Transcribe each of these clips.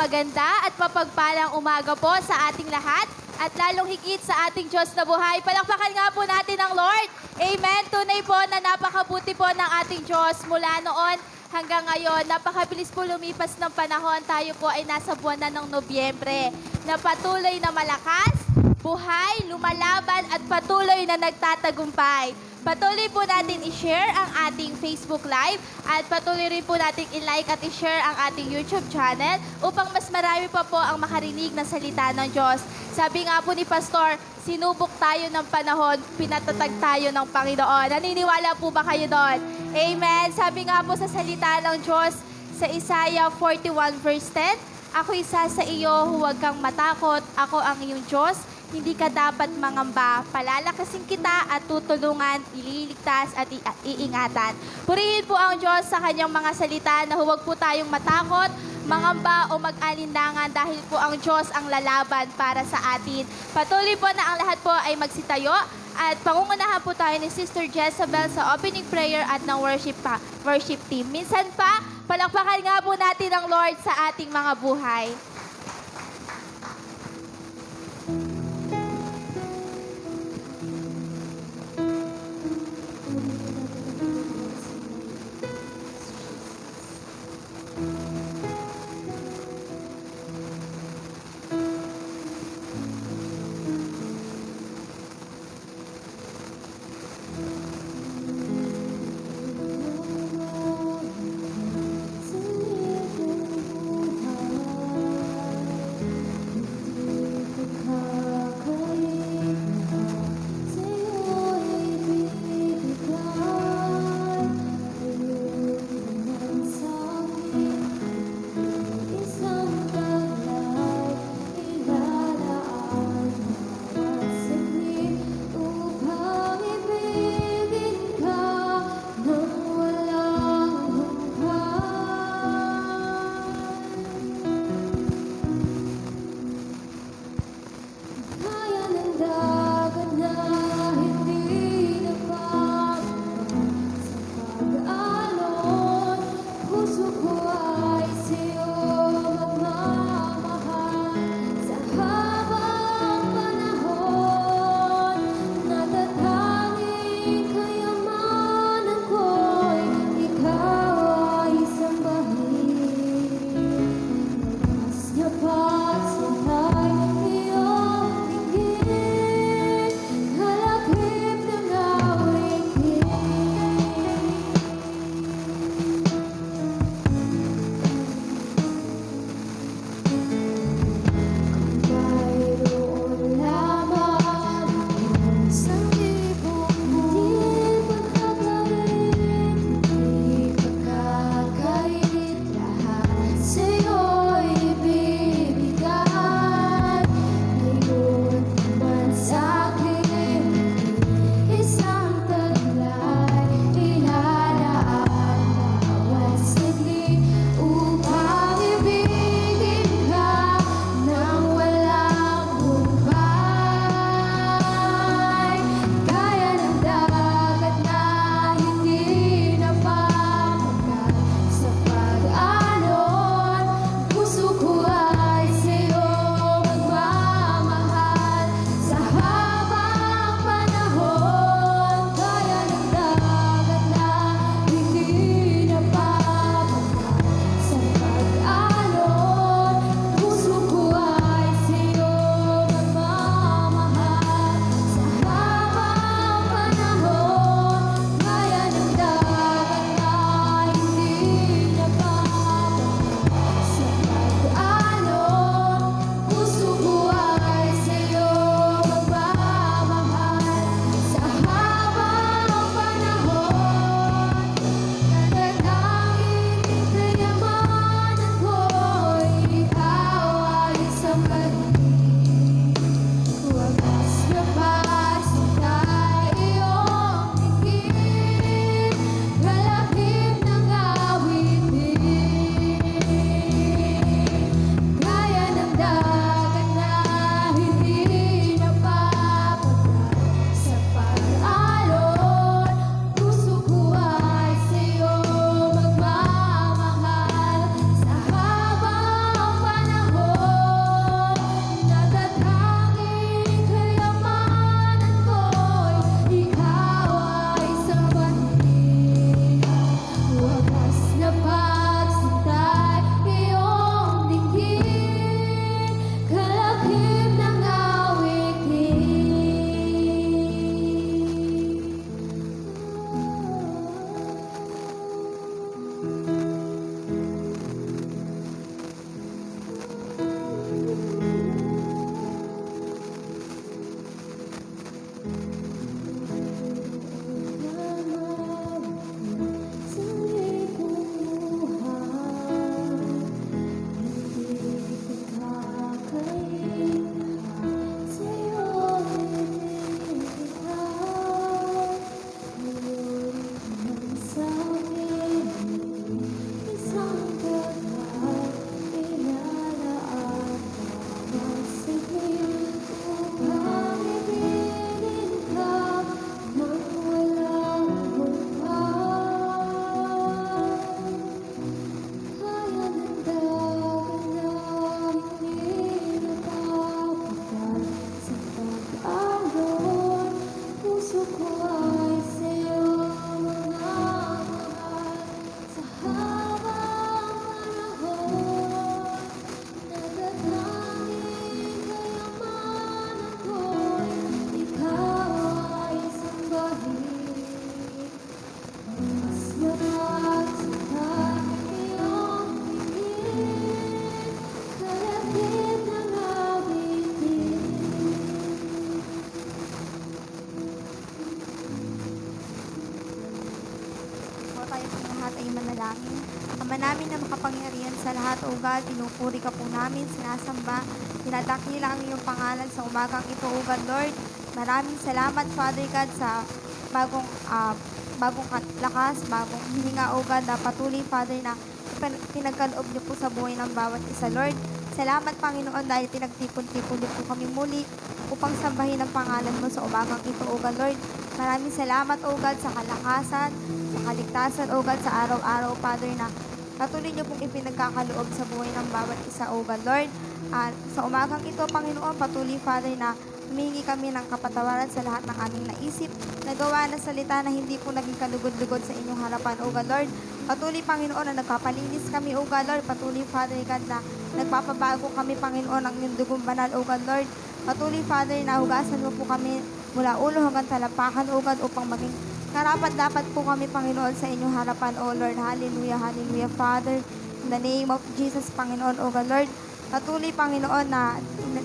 maganda at mapagpalang umaga po sa ating lahat at lalong higit sa ating Diyos na buhay. Palakpakan nga po natin ang Lord. Amen. Tunay po na napakabuti po ng ating Diyos mula noon hanggang ngayon. Napakabilis po lumipas ng panahon. Tayo po ay nasa buwan na ng Nobyembre na patuloy na malakas, buhay, lumalaban at patuloy na nagtatagumpay. Patuloy po natin i-share ang ating Facebook Live at patuloy rin po natin i-like at i-share ang ating YouTube channel upang mas marami pa po ang makarinig ng salita ng Diyos. Sabi nga po ni Pastor, sinubok tayo ng panahon, pinatatag tayo ng Panginoon. Naniniwala po ba kayo doon? Amen. Sabi nga po sa salita ng Diyos sa Isaiah 41 verse 10, ako isa sa iyo, huwag kang matakot, ako ang iyong Diyos. Hindi ka dapat mangamba. Palalakasin kita at tutulungan, ililigtas at iingatan. Purihin po ang Diyos sa kanyang mga salita na huwag po tayong matakot, mangamba o mag-alinlangan dahil po ang Diyos ang lalaban para sa atin. Patuloy po na ang lahat po ay magsitayo at pangungunahan po tayo ni Sister Jezebel sa opening prayer at ng worship team. Minsan pa, palakpakan nga po natin ang Lord sa ating mga buhay. namin. Ama namin na makapangyarihan sa lahat, O God, pinupuri ka po namin, sinasamba, tinadakila ang iyong pangalan sa umagang ito, O God, Lord. Maraming salamat, Father God, sa bagong lakas, bagong hininga, O God, na patuloy, Father, na pinagkaloob niyo po sa buhay ng bawat isa, Lord. Salamat, Panginoon, dahil pinagtipon-tipon niyo po kami muli upang sambahin ang pangalan mo sa umagang ito, O God, Lord. Maraming salamat, O God, sa kalakasan, sa kaligtasan, O God, sa araw-araw, Father, na patuloy niyo pong ipinagkakaloob sa buhay ng bawat isa, O God, Lord. At sa umagang ito, Panginoon, patuloy, Father, na humingi kami ng kapatawaran sa lahat ng aming naisip, nagawa na salita na hindi po naging kalugod-lugod sa inyong harapan, O God, Lord. Patuloy, Panginoon, na nagpapalinis kami, O God, Lord. Patuloy, Father God, na nagpapabago kami, Panginoon, ng iyong dugong banal, O God, Lord. Patuloy, Father, na hugasan mo po kami mula ulo hanggang talapakan, O God, upang maging karapat-dapat po kami, Panginoon, sa inyong harapan, O Lord. Hallelujah, hallelujah, Father. In the name of Jesus, Panginoon, O God, Lord. Patuloy, Panginoon, na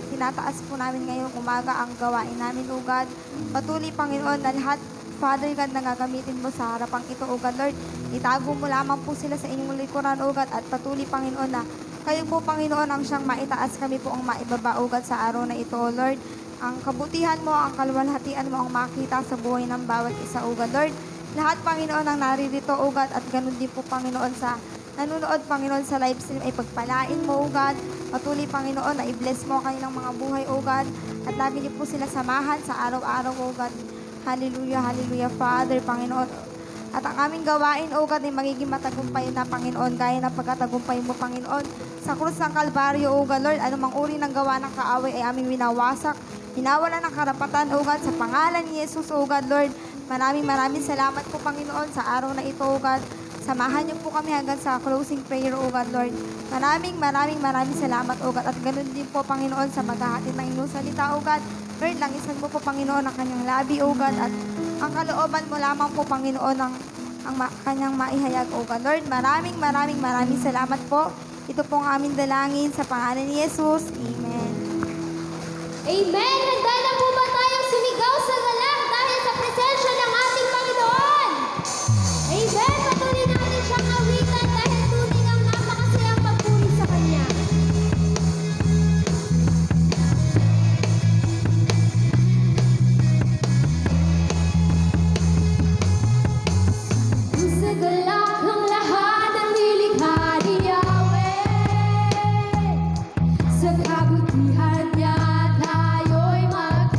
tinataas po namin ngayong umaga ang gawain namin, O God. Patuloy, Panginoon, na lahat, Father God, na gagamitin mo sa harapang ito, O God, Lord. Itago mo lamang po sila sa inyong likuran, O God, at patuloy, Panginoon, na kayo po, Panginoon, ang siyang maitaas, kami po ang maibaba, O God, sa araw na ito, O Lord. Ang kabutihan mo, ang kaluwalhatian mo ang makita sa buhay ng bawat isa, O God, Lord. Lahat, Panginoon, ang naririto, O God, at ganun din po, Panginoon, sa nanonood, Panginoon, sa live stream ay pagpalain mo, O God. Patuloy, Panginoon, na i-bless mo ang kanilang mga buhay, O God. At lagi niyo po sila samahan sa araw-araw, O God. Hallelujah, hallelujah, Father, Panginoon. At ang aming gawain, O God, ay magiging matagumpay na, Panginoon, gaya ng pagkatagumpay mo, Panginoon. Sa krus ng Kalbaryo, O God, Lord, anumang uri ng gawa ng kaaway ay aming winawasak. Hinawala ng karapatan, O God, sa pangalan ni Jesus, O God, Lord. Maraming salamat po, Panginoon, sa araw na ito, O God. Samahan niyo po kami hanggang sa closing prayer, O God, Lord. Maraming salamat, O God. At ganun din po, Panginoon, sa maghahatid ng inyong salita, O God. Lord, langisan mo po, Panginoon, ang kanyang labi, O God. At ang kalooban mo lamang po, Panginoon, ang kanyang maihayag, O God. Lord, maraming salamat po. Ito po ang aming dalangin sa pangalan ni Jesus. Amen. Amen! Handa na po ba tayong sumigaw sa galak dahil sa presensya ng ating Panginoon? Amen! Patuloy natin siyang awitan dahil tunay ang napakasayang pagpuri sa Kanya. Sa galak ng lahat ng nilikha ni Yahweh, sa kabutihan niya tayo'y mag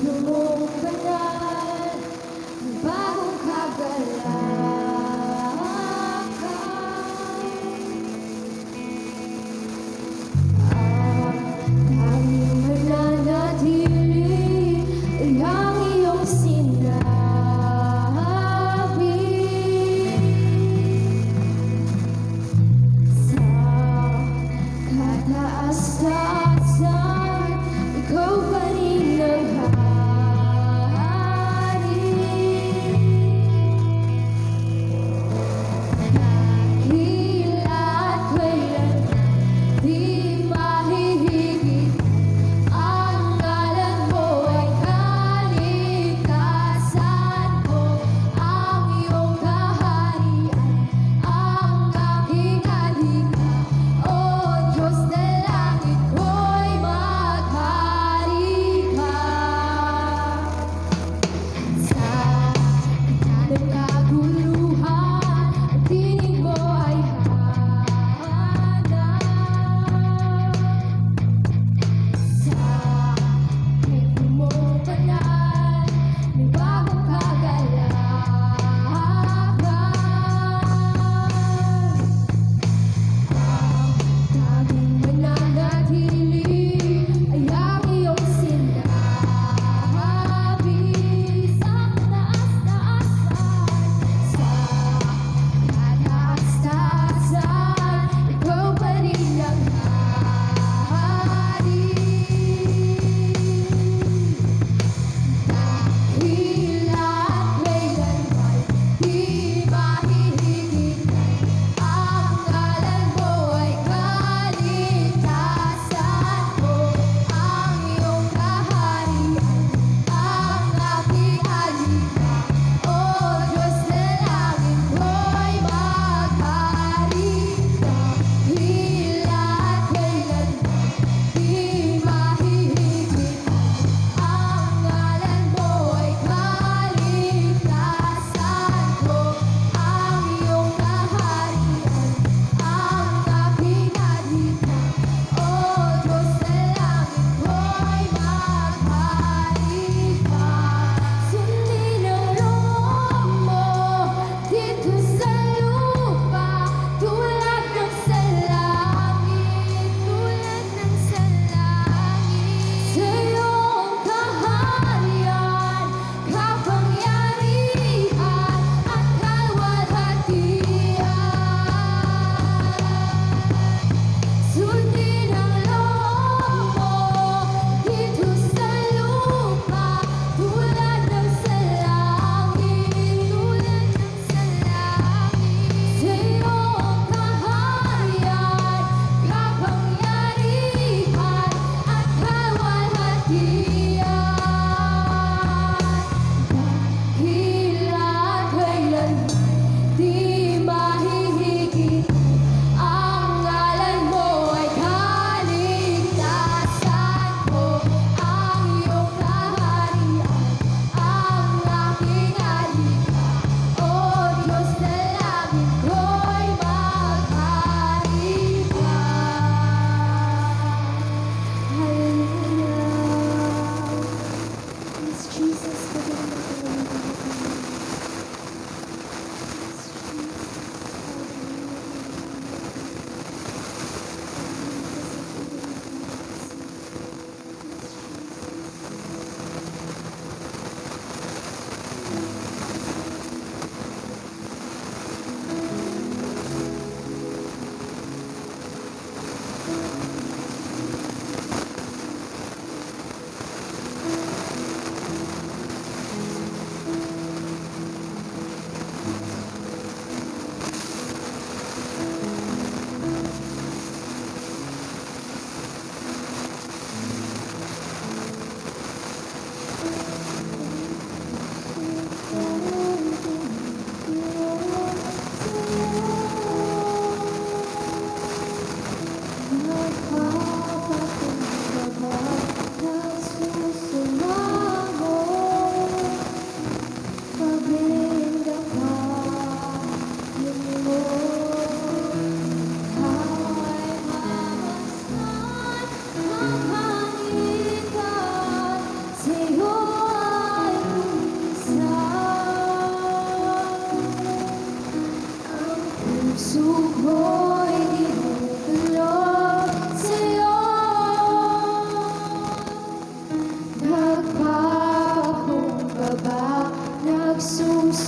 mong banal, bagong kagalakan. Tanging mananatili ay ang iyong sinabi. Sa kataas-taasan, ikaw pa rin ang hari.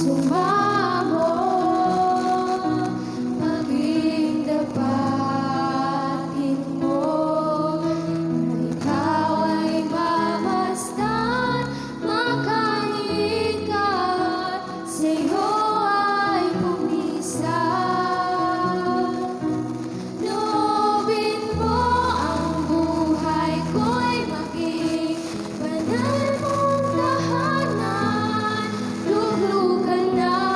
sumamo, maging dapatin mo, na ikaw ay mamasdan, makain ka, sa'yo ay pumisan. Loobin mo ang buhay ko'y maging banal mong tahanan, luglugan ng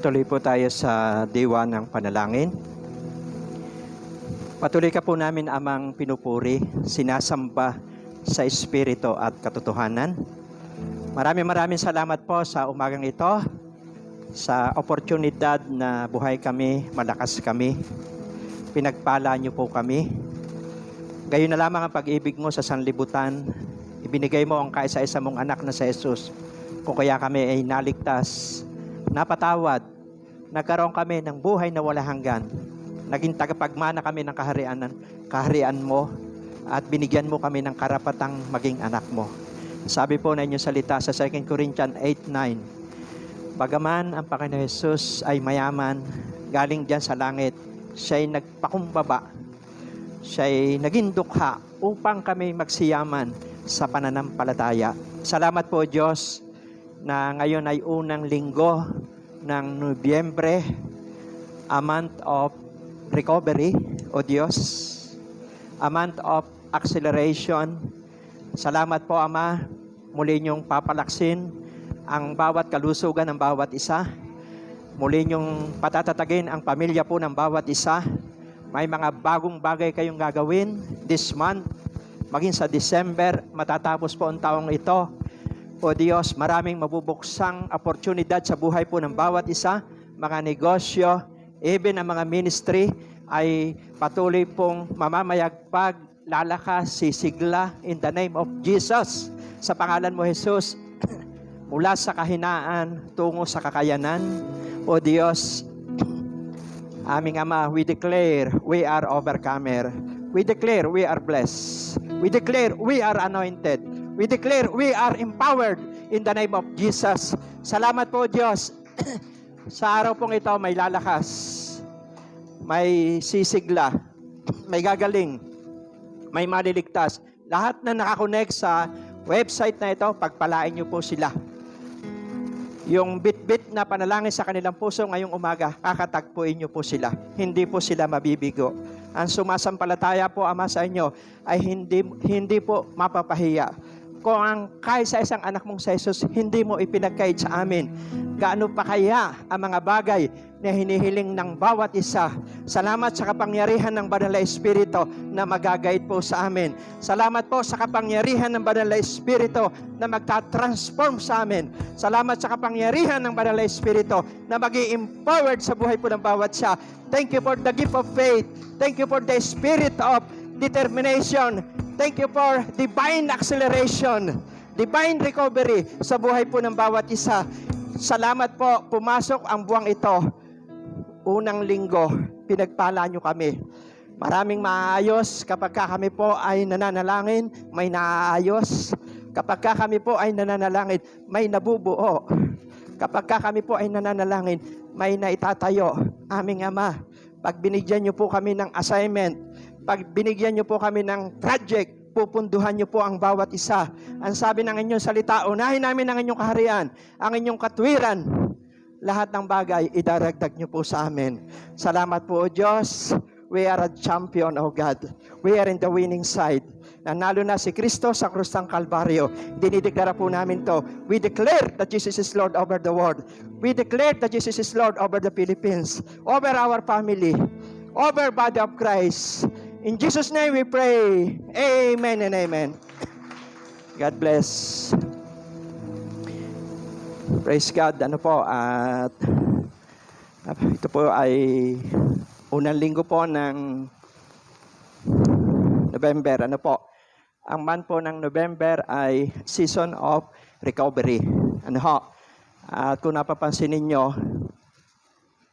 Patuloy po tayo sa diwa ng panalangin. Patuloy ka po namin amang pinupuri, sinasamba sa Espiritu at katotohanan. Maraming salamat po sa umagang ito, sa oportunidad na buhay kami, malakas kami. Pinagpala niyo po kami. Gayon na lamang ang pag-ibig mo sa sanlibutan. Ibinigay mo ang kaisa-isa mong anak na si Jesus. Kung kaya kami ay naligtas, napatawad, nagkaroon kami ng buhay na wala hanggan. Naging tagapagmana kami ng kaharian mo at binigyan mo kami ng karapatang maging anak mo. Sabi po na inyong salita sa 2 Corinthians 8:9, bagaman ang Panginoon Jesus ay mayaman, galing dyan sa langit, siya'y nagpakumbaba, siya'y naging dukha upang kami magsiyaman sa pananampalataya. Salamat po Diyos na ngayon ay unang linggo ng Nobyembre, a month of recovery, O Diyos, a month of acceleration. Salamat po Ama, muli niyong papalaksin ang bawat kalusugan ng bawat isa. Muli niyong patatatagin ang pamilya po ng bawat isa. May mga bagong bagay kayong gagawin this month, maging sa December, matatapos po ang taong ito. O Diyos, maraming mabubuksang oportunidad sa buhay po ng bawat isa, mga negosyo, even ang mga ministry ay patuloy pong mamamayagpag, lalakas, sisigla in the name of Jesus. Sa pangalan mo Jesus, mula sa kahinaan tungo sa kakayanan. O Diyos, aming Ama, we declare we are overcomer. We declare we are blessed. We declare we are anointed. We declare we are empowered in the name of Jesus. Salamat po Diyos. Sa araw pong ito may lalakas, may sisigla, may gagaling, may maliligtas. Lahat na nakakonect sa website na ito, pagpalain niyo po sila. Yung bit-bit na panalangin sa kanilang puso ngayong umaga, kakatagpuin niyo po sila. Hindi po sila mabibigo. Ang sumasampalataya po Ama sa inyo ay hindi po mapapahiya. Kung ang kaisa-isang anak mong sa Jesus, hindi mo ipinagkait sa amin, gaano pa kaya ang mga bagay na hinihiling ng bawat isa. Salamat sa kapangyarihan ng Banal na Espiritu na magagait po sa amin. Salamat po sa kapangyarihan ng Banal na Espiritu na magta-transform sa amin. Salamat sa kapangyarihan ng Banal na Espiritu na mag-i-empowered sa buhay po ng bawat isa. Thank you for the gift of faith. Thank you for the spirit of determination. Thank you for divine acceleration, divine recovery sa buhay po ng bawat isa. Salamat po, pumasok ang buwang ito. Unang linggo, pinagpala nyo kami. Maraming maayos kapag kami po ay nananalangin, may naaayos. Kapag kami po ay nananalangin, may nabubuo. Kapag kami po ay nananalangin, may naitatayo. Aming Ama, pag binigyan nyo po kami ng assignment, pag binigyan nyo po kami ng project, pupunduhan nyo po ang bawat isa. Ang sabi ng inyong salita, unahin namin ang inyong kaharian, ang inyong katwiran. Lahat ng bagay, idaragdag nyo po sa amin. Salamat po, O Diyos. We are a champion, O God. We are in the winning side. Nanalo na si Kristo sa krus ng Kalbaryo. Dinideklara po namin to. We declare that Jesus is Lord over the world. We declare that Jesus is Lord over the Philippines, over our family, over body of Christ. In Jesus' name we pray. Amen and amen. God bless. Praise God. Ano po, at ito po ay unang linggo po ng November. Ano po, ang month po ng November ay season of recovery. Ano ho? At kung napapansin ninyo,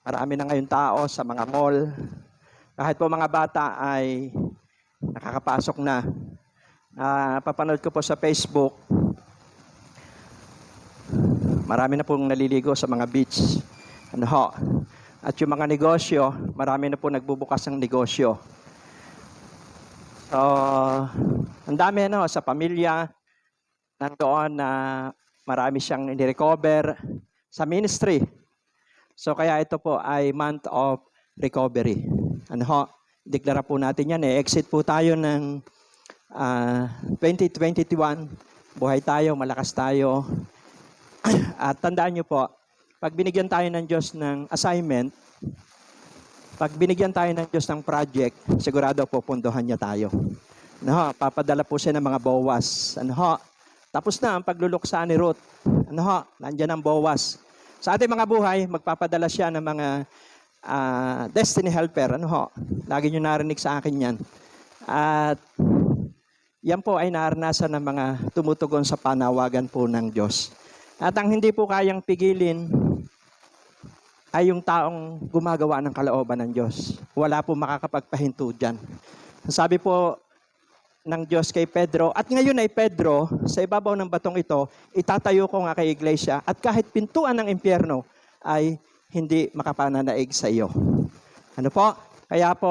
marami na ngayon tao sa mga mall. Kahit po mga bata ay nakakapasok na. Papanood ko po sa Facebook, marami na pong naliligo sa mga beach. Ano ho? At yung mga negosyo, marami na po nagbubukas ng negosyo. So, ang dami sa pamilya, nandoon na marami siyang ni-recover sa ministry. So, kaya ito po ay month of recovery. Ano ho? Deklara po natin yan. Exit po tayo ng 2021. Buhay tayo, malakas tayo. At tandaan nyo po, pag binigyan tayo ng Diyos ng assignment, pag binigyan tayo ng Diyos ng project, sigurado pupunduhan niya tayo. Ano ho, papadala po siya ng mga bawas. Ano ho, tapos na ang pagluluksa ni Ruth. Ano ho, nandiyan ang bawas. Sa ating mga buhay, magpapadala siya ng mga destiny helper. Ano ho, lagi nyo narinig sa akin yan. At yan po ay naranasan ng mga tumutugon sa panawagan po ng Diyos. At ang hindi po kayang pigilin ay yung taong gumagawa ng kalooban ng Diyos. Wala po makakapagpahinto dyan. Sabi po ng Diyos kay Pedro, at ngayon ay Pedro, sa ibabaw ng batong ito, itatayo ko nga kay iglesia, at kahit pintuan ng impyerno ay hindi makapananaig sa iyo. Ano po? Kaya po,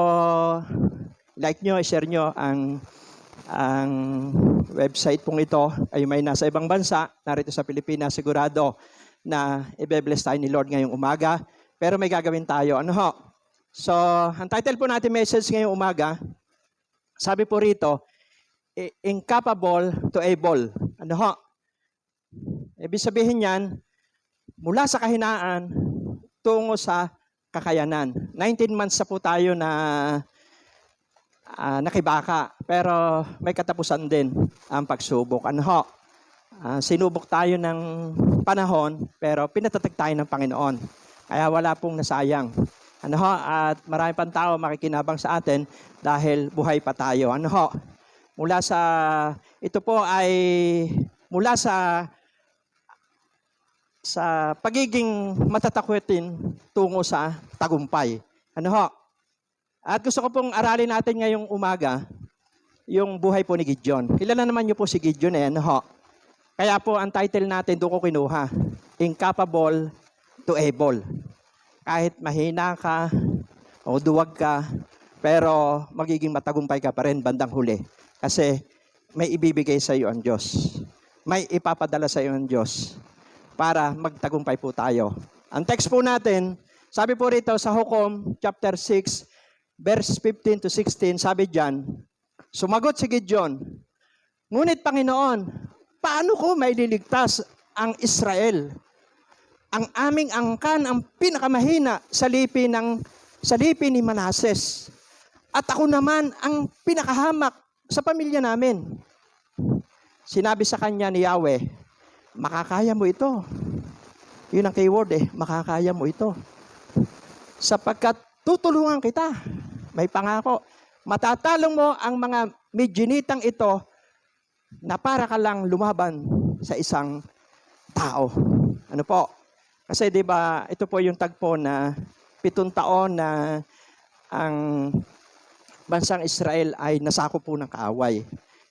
like nyo, share nyo ang website pong ito ay may nasa ibang bansa, narito sa Pilipinas, sigurado na i-bless tayo ni Lord ngayong umaga, pero may gagawin tayo. Ano ho? So, ang title po natin message ngayong umaga, sabi po rito, incapable to able. Ano ho? Ibig sabihin yan, mula sa kahinaan, tungo sa kakayanan. 19 months na po tayo na nakibaka, pero may katapusan din ang pagsubok. Ano ho? Sinubok tayo ng panahon, pero pinatatag tayo ng Panginoon. Kaya wala pong nasayang. Ano ho? At marami pang tao makikinabang sa atin dahil buhay pa tayo. Ano ho? Mula sa, ito po ay mula sa pagiging matatakwitin tungo sa tagumpay. Ano ho? At gusto ko pong aralin natin ngayong umaga yung buhay po ni Gideon. Kilala naman niyo po si Gideon ano ho? Kaya po ang title natin doon ko kinuha, incapable to able. Kahit mahina ka o duwag ka, pero magiging matagumpay ka pa rin bandang huli. Kasi may ibibigay sa iyo ang Diyos. May ipapadala sa iyo ang Diyos para magtagumpay po tayo. Ang text po natin, sabi po rito sa Hukom chapter 6, verse 15 to 16, sabi diyan, sumagot si Gideon, ngunit Panginoon, paano ko maililigtas ang Israel? Ang aming angkan ang pinakamahina sa lipi ni Manases. At ako naman ang pinakahamak sa pamilya namin. Sinabi sa kanya ni Yahweh, makakaya mo ito. Yun ang keyword makakaya mo ito. Sapagkat tutulungan kita. May pangako. Matatalong mo ang mga Midianitang ito na para ka lang lumaban sa isang tao. Ano po? Kasi 'di ba, ito po yung tagpo na 7 taon na ang bansang Israel ay nasako po ng kaaway.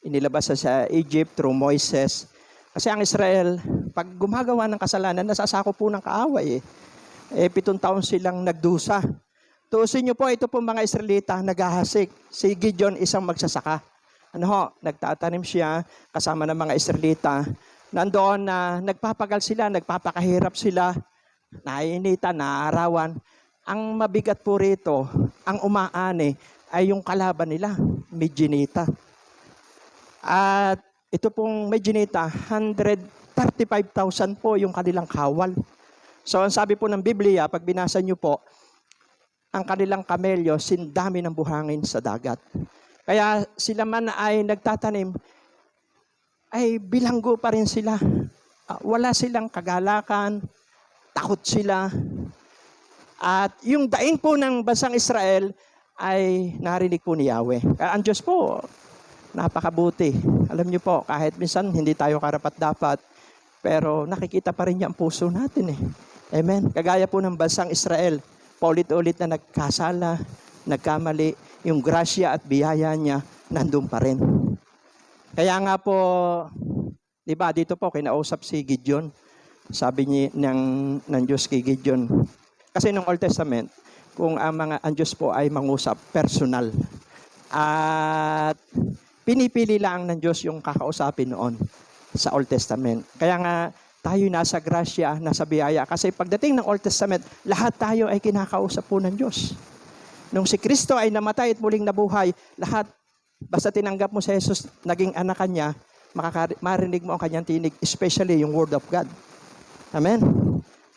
Inilabas sa Egypt through Moises. Kasi ang Israel, pag gumagawa ng kasalanan, nasasako po ng kaaway 7 taon silang nagdusa. Tuusin niyo po, ito po mga Israelita, naghahasik. Si Gideon, isang magsasaka. Ano ho, nagtatanim siya kasama ng mga Israelita. Nandoon na nagpapagal sila, nagpapakahirap sila, naiinita, naarawan. Ang mabigat po rito, ang umaani, ay yung kalaban nila, Midianita. At ito pong Midianita, 135,000 po yung kanilang kawal. So ang sabi po ng Biblia, pag binasa nyo po, ang kanilang kamelyo, sindami ng buhangin sa dagat. Kaya sila man ay nagtatanim, ay bilanggo pa rin sila. Wala silang kagalakan, takot sila. At yung daing po ng bansang Israel ay narinig po ni Yahweh. Kaya ang Diyos po, napakabuti. Alam niyo po, kahit minsan hindi tayo karapat-dapat, pero nakikita pa rin niya ang puso natin Amen. Kagaya po ng bansang Israel, paulit-ulit na nagkasala, nagkamali, yung grasya at biyaya niya, nandun pa rin. Kaya nga po, di ba, dito po, kinausap si Gideon. Sabi niya ng Diyos kay Gideon. Kasi nung Old Testament, kung ang Diyos po ay mangusap, personal. At pinipili lang ng Diyos yung kakausapin noon sa Old Testament. Kaya nga, tayo nasa grasya, nasa biyaya. Kasi pagdating ng Old Testament, lahat tayo ay kinakausap po ng Diyos. Nung si Kristo ay namatay at muling nabuhay, lahat, basta tinanggap mo si Jesus, naging anak niya, marinig mo ang kanyang tinig, especially yung Word of God. Amen?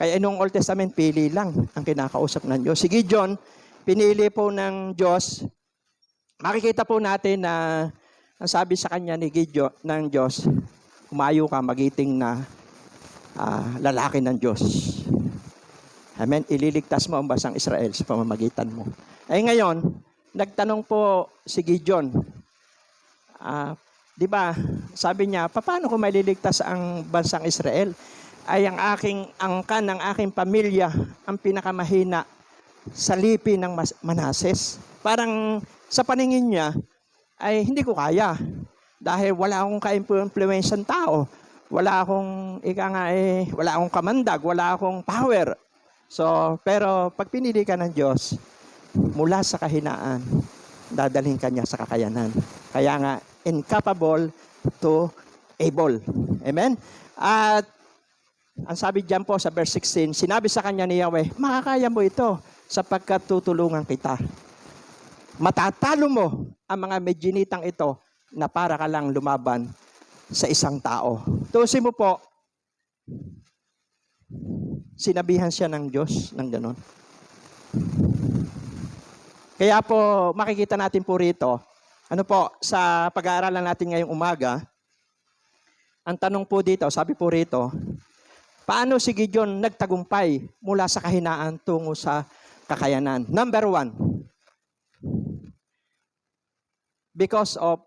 Kaya noong Old Testament, pili lang ang kinakausap ng Diyos. Si Gideon, pinili po ng Diyos. Makikita po natin na ang sabi sa kanya ni Gideon ng Diyos, humayo ka, magiting na lalaki ng Diyos. Amen. Ililigtas mo ang bansang Israel sa pamamagitan mo. Ay ngayon, nagtanong po si Gideon, di ba, sabi niya, paano ko maliligtas ang bansang Israel? Ay ang aking angkan, ng aking pamilya, ang pinakamahina sa lipi ng Manases. Parang sa paningin niya, ay hindi ko kaya. Dahil wala akong ka-influensyang tao. Wala akong, wala akong kamandag, wala akong power. So, pero pag pinili ka ng Diyos, mula sa kahinaan, dadalhin ka niya sa kakayanan. Kaya nga, incapable to able. Amen? At ang sabi diyan po sa verse 16, sinabi sa kanya ni Yahweh, makakaya mo ito sapagkat tutulungan kita. Matatalo mo ang mga Midianitang ito na para ka lang lumaban sa isang tao. Tusin mo po, sinabihan siya ng Diyos ng ganon. Kaya po, makikita natin po rito, ano po, sa pag-aaralan natin ngayong umaga, ang tanong po dito, sabi po rito, paano si Gideon nagtagumpay mula sa kahinaan tungo sa kakayanan? Number 1, because of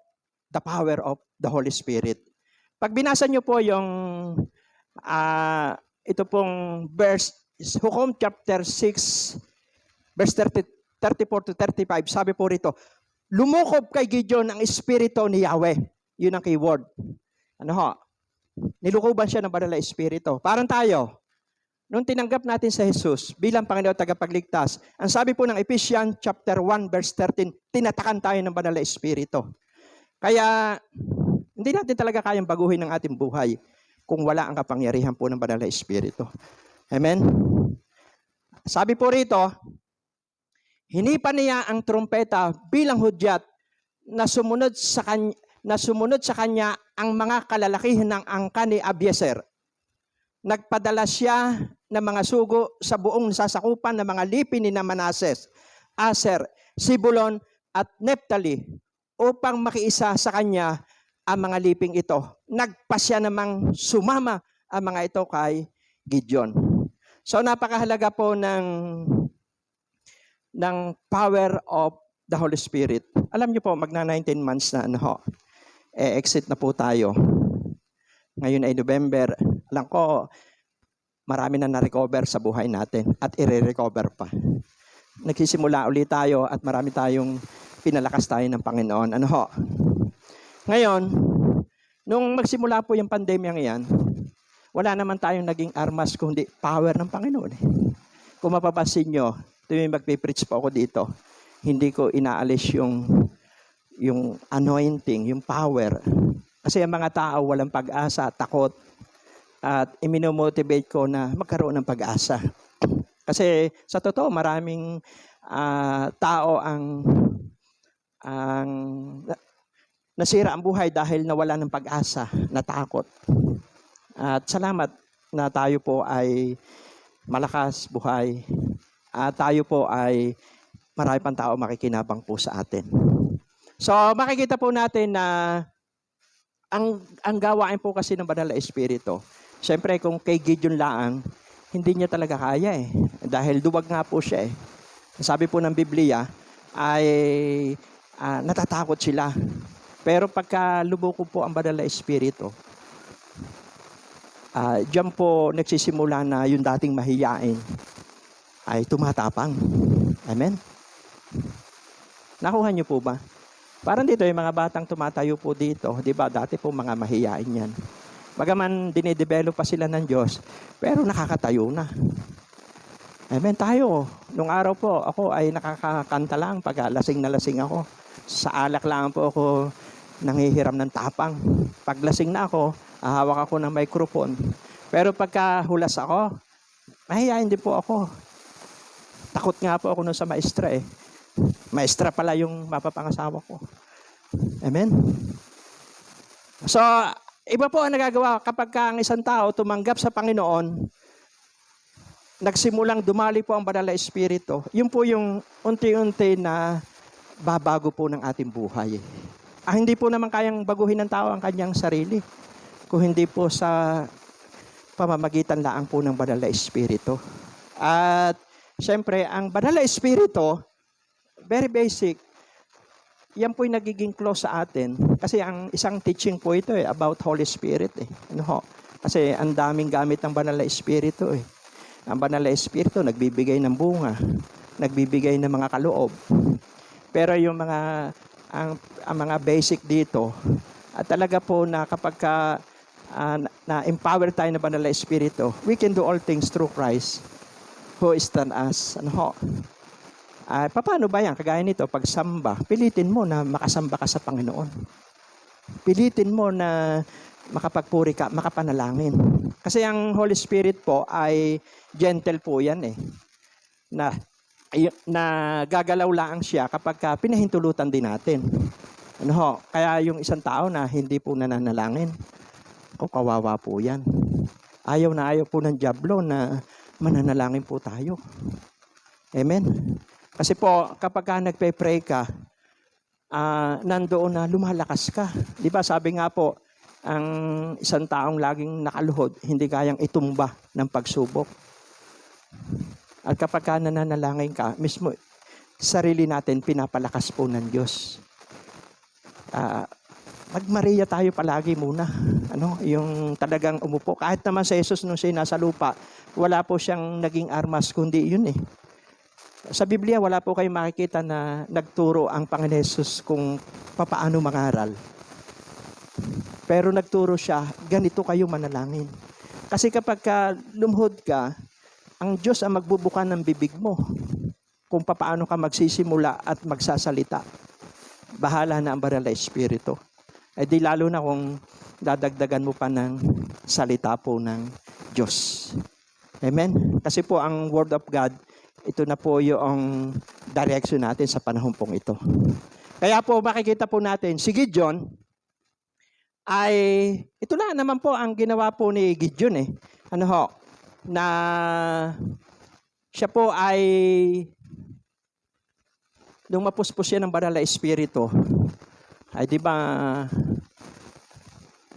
the power of the Holy Spirit. Pag binasa niyo po yung ito pong verse, Hukom chapter 6, verse 34 to 35, sabi po rito, lumukob kay Gideon ang espiritu ni Yahweh. Yun ang keyword. Ano ho? Nilukuban siya ng banal na espiritu. Parang tayo, nung tinanggap natin sa Jesus bilang Panginoon tagapagligtas, ang sabi po ng Ephesians chapter 1 verse 13, tinatakan tayo ng banal na espiritu. Kaya hindi natin talaga kayang baguhin ang ating buhay kung wala ang kapangyarihan po ng banal na espiritu. Amen? Sabi po rito, hinipan niya ang trumpeta bilang hudyat na sumunod sa kanya ang mga kalalakihan ng angkan ni Abiezer. Nagpadala siya ng mga sugo sa buong sasakupan ng mga lipi ni Manases, Aser, Sibulon at Nephtali upang makiisa sa kanya ang mga liping ito. Nagpasya namang sumama ang mga ito kay Gideon. So napakahalaga po ng power of the Holy Spirit. Alam niyo po, magna 19 months na exit na po tayo. Ngayon ay November. Alam ko, marami na na-recover sa buhay natin at i-recover pa. Nagsisimula ulit tayo at marami tayong pinalakas tayo ng Panginoon. Ngayon, nung magsimula po yung pandemya ngayon, wala naman tayong naging armas kundi power ng Panginoon. Kung mapapansin nyo, tuwing magpipreach po ako dito, hindi ko inaalis yung anointing, yung power. Kasi ang mga tao walang pag-asa, takot, at iminomotivate ko na magkaroon ng pag-asa. Kasi sa totoo, maraming tao ang nasira ang buhay dahil nawala ng pag-asa, natakot. At salamat na tayo po ay malakas buhay. At tayo po ay marami pang tao makikinabang po sa atin. So makikita po natin na ang gawain po kasi ng banal na espiritu. Siyempre kung kay Gideon lang, hindi niya talaga kaya Dahil duwag nga po siya Sabi po ng Biblia ay natatakot sila. Pero pagka lumukob po ang banal na espiritu, diyan po nagsisimula na yung dating mahiyain ay tumatapang. Amen? Nakuha niyo po ba? Parang dito yung mga batang tumatayo po dito, di ba? Dati po mga mahiyain yan. Bagaman dinidevelop pa sila ng Diyos, pero nakakatayo na. Amen tayo. Nung araw po, ako ay nakakakanta lang pag lasing na lasing ako. Sa alak lang po ako nanghihiram ng tapang. Pag lasing na ako, hawak ako ng microphone. Pero pagka hulas ako, mahihain din po ako. Takot nga po ako nun sa maestra Maestra pala yung mapapangasawa ko. Amen? So, iba po ang nagagawa kapag ang isang tao tumanggap sa Panginoon, nagsimulang dumali po ang Banal na Espiritu, yun po yung unti-unti na babago po ng ating buhay. Hindi po naman kayang baguhin ng tao ang kanyang sarili kung hindi po sa pamamagitan laang po ng Banal na Espiritu. At siyempre, ang Banal na Espiritu, very basic, yan po'y nagiging close sa atin. Kasi ang isang teaching po ito about Holy Spirit. Ano ho? Kasi ang daming gamit ng Banal na Espiritu. Ang Banal na Espiritu, nagbibigay ng bunga, nagbibigay ng mga kaloob. Pero yung mga ang mga basic dito, at talaga po na kapag na-empower tayo ng Banal na Espiritu, we can do all things through Christ who strengthens us. Ano ho? Paano ba yan? Kagaya nito, pagsamba, pilitin mo na makasamba ka sa Panginoon. Pilitin mo na makapagpuri ka, makapanalangin. Kasi ang Holy Spirit po ay gentle po yan na gagalaw lang siya kapag pinahintulutan din natin. Ano ho? Kaya yung isang tao na hindi po nananalangin, kawawa po yan. Ayaw na ayaw po ng dyablo na mananalangin po tayo. Amen? Kasi po, kapag nagpe-pray ka, nandoon na lumalakas ka. Di ba sabi nga po, ang isang taong laging nakaluhod, hindi kayang itumba ng pagsubok. At kapag nananalangin ka, mismo sarili natin pinapalakas po ng Diyos. Mag-Maria tayo palagi muna. Yung talagang umupo. Kahit naman sa Jesus nung siya nasa lupa, wala po siyang naging armas, kundi yun Sa Biblia, wala po kayong makikita na nagturo ang Panginoon Jesus kung papaano mangaral. Pero nagturo siya, ganito kayo manalangin. Kasi kapag lumhod ka, ang Diyos ang magbubuka ng bibig mo kung papaano ka magsisimula at magsasalita. Bahala na ang Banal na Espiritu. Di lalo na kung dadagdagan mo pa ng salita po ng Diyos. Amen? Kasi po ang Word of God, ito na po yung direction natin sa panahon pong ito. Kaya po makikita po natin, si Gideon ay, ito na naman po ang ginawa po ni Gideon na siya po ay, nung mapuspos siya ng Banal na Espiritu, ay di ba,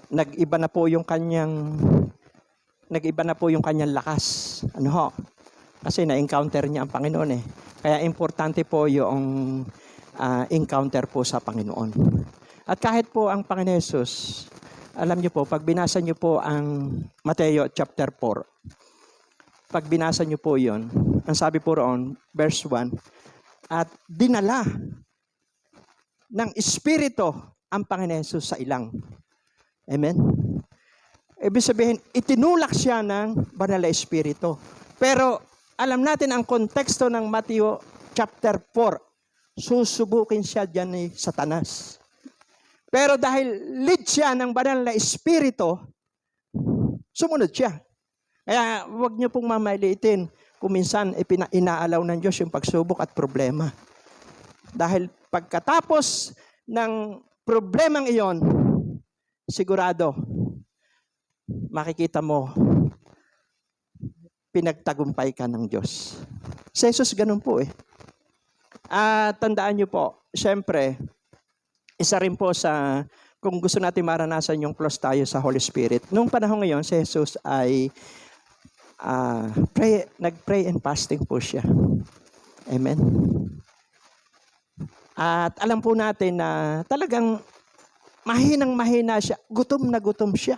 nag-iba na po yung kanyang lakas. Kasi na-encounter niya ang Panginoon Kaya importante po yung encounter po sa Panginoon. At kahit po ang Panginoon Jesus, alam niyo po, pag binasa niyo po ang Mateo chapter 4, pag binasa niyo po yon, ang sabi po roon, verse 1, at dinala ng Espiritu ang Panginoon Jesus sa ilang. Amen? Ibig sabihin, itinulak siya ng Banal na Espiritu. Pero alam natin ang konteksto ng Mateo chapter 4. Susubukin siya dyan ni Satanas. Pero dahil lead siya ng Banal na Espiritu, sumunod siya. Kaya huwag niyo pong mamaliitin kung minsan inaalaw ng Diyos yung pagsubok at problema. Dahil pagkatapos ng problemang iyon, sigurado, makikita mo, pinagtagumpay ka ng Diyos. Si Jesus ganun po Tandaan niyo po, syempre, isa rin po sa, kung gusto natin maranasan yung close tayo sa Holy Spirit, nung panahon ngayon, si Jesus ay nag-pray and fasting po siya. Amen? At alam po natin na talagang mahinang-mahina siya, gutom na gutom siya.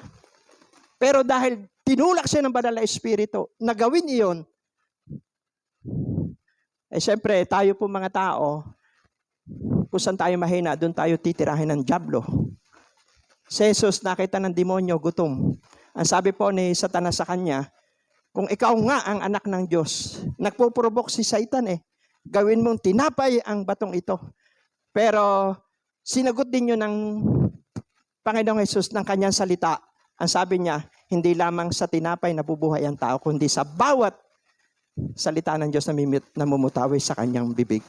Pero dahil tinulak siya ng Banal na Espiritu, nagawin iyon, siyempre, tayo po mga tao, kung saan tayo mahina, doon tayo titirahin ng dyablo. Si Jesus, nakita ng demonyo, gutom. Ang sabi po ni Satanas sa kanya, kung ikaw nga ang anak ng Diyos, nagpuprovok si Satan gawin mong tinapay ang batong ito. Pero, sinagot din yun ng Panginoong Jesus ng kanyang salita. Ang sabi niya, hindi lamang sa tinapay nabubuhay ang tao, kundi sa bawat salita ng Diyos na namumutawi sa kanyang bibig.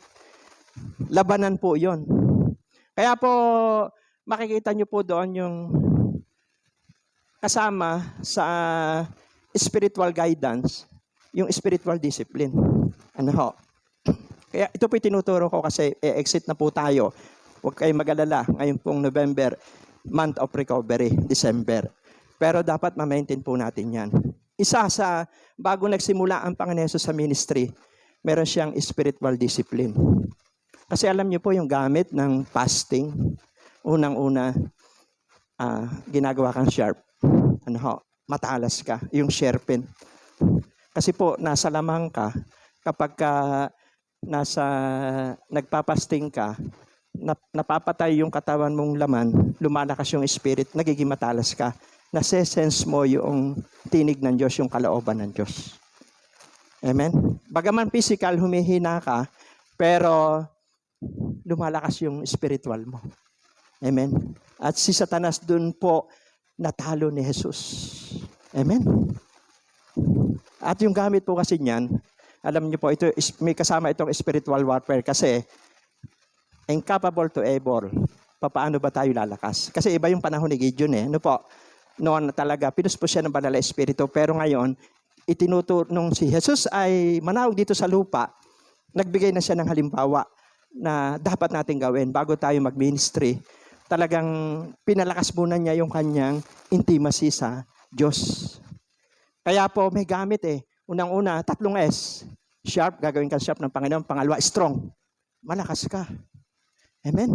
Labanan po yon. Kaya po, makikita nyo po doon yung kasama sa spiritual guidance. yung spiritual discipline. Ano ho? Kaya ito po tinuturo ko kasi exit na po tayo. Huwag kayong mag-alala. Ngayon pong November, month of recovery, December. Pero dapat ma-maintain po natin yan. Isa sa, bago nagsimula ang Panginoon Hesus sa ministry, meron siyang spiritual discipline. Kasi alam niyo po yung gamit ng fasting, unang-una, ginagawa kang sharp. Ano ho? Matalas ka, yung sharpen. Kasi po, nasa lamang ka, kapag nagpapasting ka, napapatay yung katawan mong laman, lumalakas yung spirit, nagiging matalas ka. Nase-sense mo yung tinig ng Diyos, yung kalooban ng Diyos. Amen? Bagaman physical, humihina ka, pero lumalakas yung spiritual mo. Amen? At si Satanas dun po natalo ni Jesus. Amen? At yung gamit po kasi niyan, alam niyo po, ito may kasama itong spiritual warfare kasi incapable to able. Paano ba tayo lalakas? Kasi iba yung panahon ni Gideon eh. Ano po? Noon talaga, pinuspos siya ng banal na espiritu. Pero ngayon, nung si Jesus ay manawag dito sa lupa, nagbigay na siya ng halimbawa na dapat natin gawin bago tayo mag-ministry. Talagang pinalakas muna niya yung kanyang intimacy sa Diyos. Kaya po may gamit eh. Unang-una, 3 S. Sharp, gagawin ka sharp ng Panginoon. Pangalawa, strong. Malakas ka. Amen?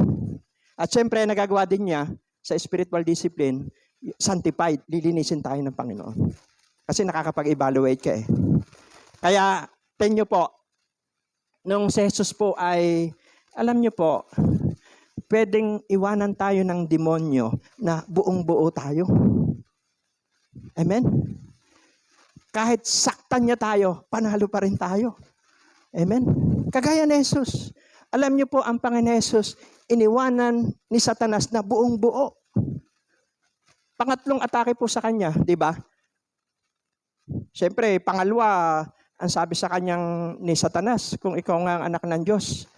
At syempre, nagagawa din niya sa spiritual discipline, sanctified, lilinisin tayo ng Panginoon. Kasi nakakapag-evaluate ka eh. Kaya, tenyo po, nung si Jesus po ay, alam nyo po, pwedeng iwanan tayo ng demonyo na buong-buo tayo. Amen? Kahit saktan niya tayo, panalo pa rin tayo. Amen? Kagaya ni Jesus. Alam niyo po, ang Panginoon Jesus, iniwanan ni Satanas na buong-buo. Pangatlong atake po sa kanya, di ba? Siyempre, pangalawa, ang sabi sa kanyang ni Satanas, kung ikaw nga ang anak ng Diyos,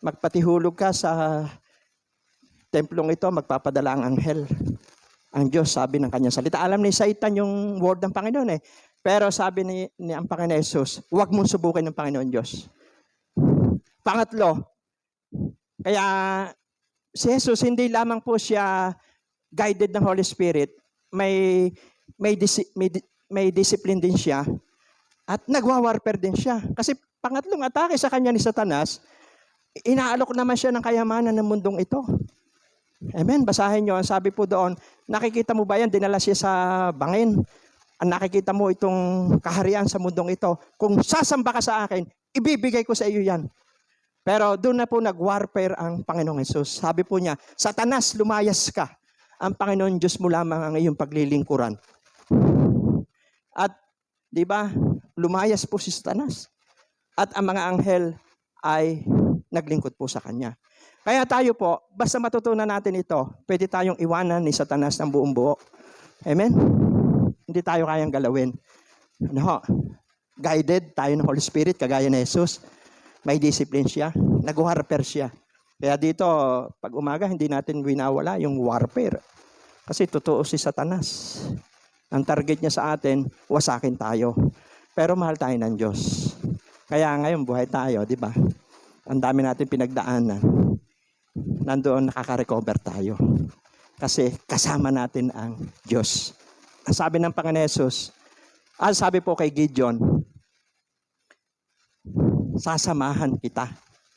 magpatihulog ka sa templong ito, magpapadala ang anghel. Ang Diyos, sabi ng kanyang salita. Alam ni Satan yung word ng Panginoon eh. Pero sabi ni ang Panginoon Jesus, huwag mong subukin ng Panginoon Diyos. Pangatlo, kaya si Jesus, hindi lamang po siya guided ng Holy Spirit, may discipline din siya, at nagwa-warfare din siya. Kasi pangatlong atake sa kanya ni Satanas, inaalok naman siya ng kayamanan ng mundong ito. Amen. Basahin nyo. Ang sabi po doon, nakikita mo ba yan? Dinala siya sa bangin. Ang nakikita mo itong kaharian sa mundong ito. Kung sasamba ka sa akin, ibibigay ko sa iyo yan. Pero doon na po nag-warfare ang Panginoong Hesus. Sabi po niya, Satanas, lumayas ka. Ang Panginoon Diyos mo lamang ang iyong paglilingkuran. At, di ba, lumayas po si Satanas. At ang mga anghel ay naglingkod po sa kanya. Kaya tayo po, basta matutunan natin ito, pwede tayong iwanan ni Satanas ng buong buo. Amen? Hindi tayo kayang galawin. Ano? Guided tayo ng Holy Spirit, kagaya ni Jesus. May discipline siya. Nag-warfare siya. Kaya dito, pag umaga, hindi natin winawala yung warfare. Kasi totoo si Satanas. Ang target niya sa atin, wasakin tayo. Pero mahal tayo ng Diyos. Kaya ngayon, buhay tayo, di ba? Ang dami natin pinagdaanan. Nandoon nakaka-recover tayo. Kasi kasama natin ang Diyos. Ang sabi ng Panginoon Hesus, sabi po kay Gideon, sasamahan kita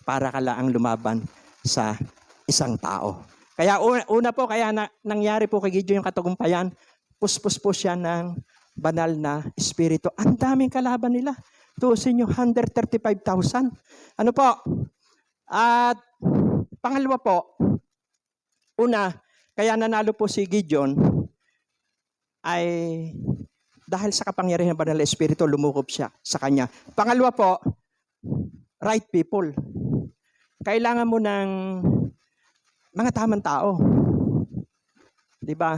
para ka laang lumaban sa isang tao. Kaya una po, kaya nangyari po kay Gideon yung katagumpayan, puspos po siya ng banal na espiritu. Ang daming kalaban nila. Tuusin nyo, 135,000. Ano po? At pangalawa po, una, kaya nanalo po si Gideon ay dahil sa kapangyarihan ng banal na espiritu, lumukop siya sa kanya. Pangalawa po, right people. Kailangan mo ng mga tamang tao. Di ba?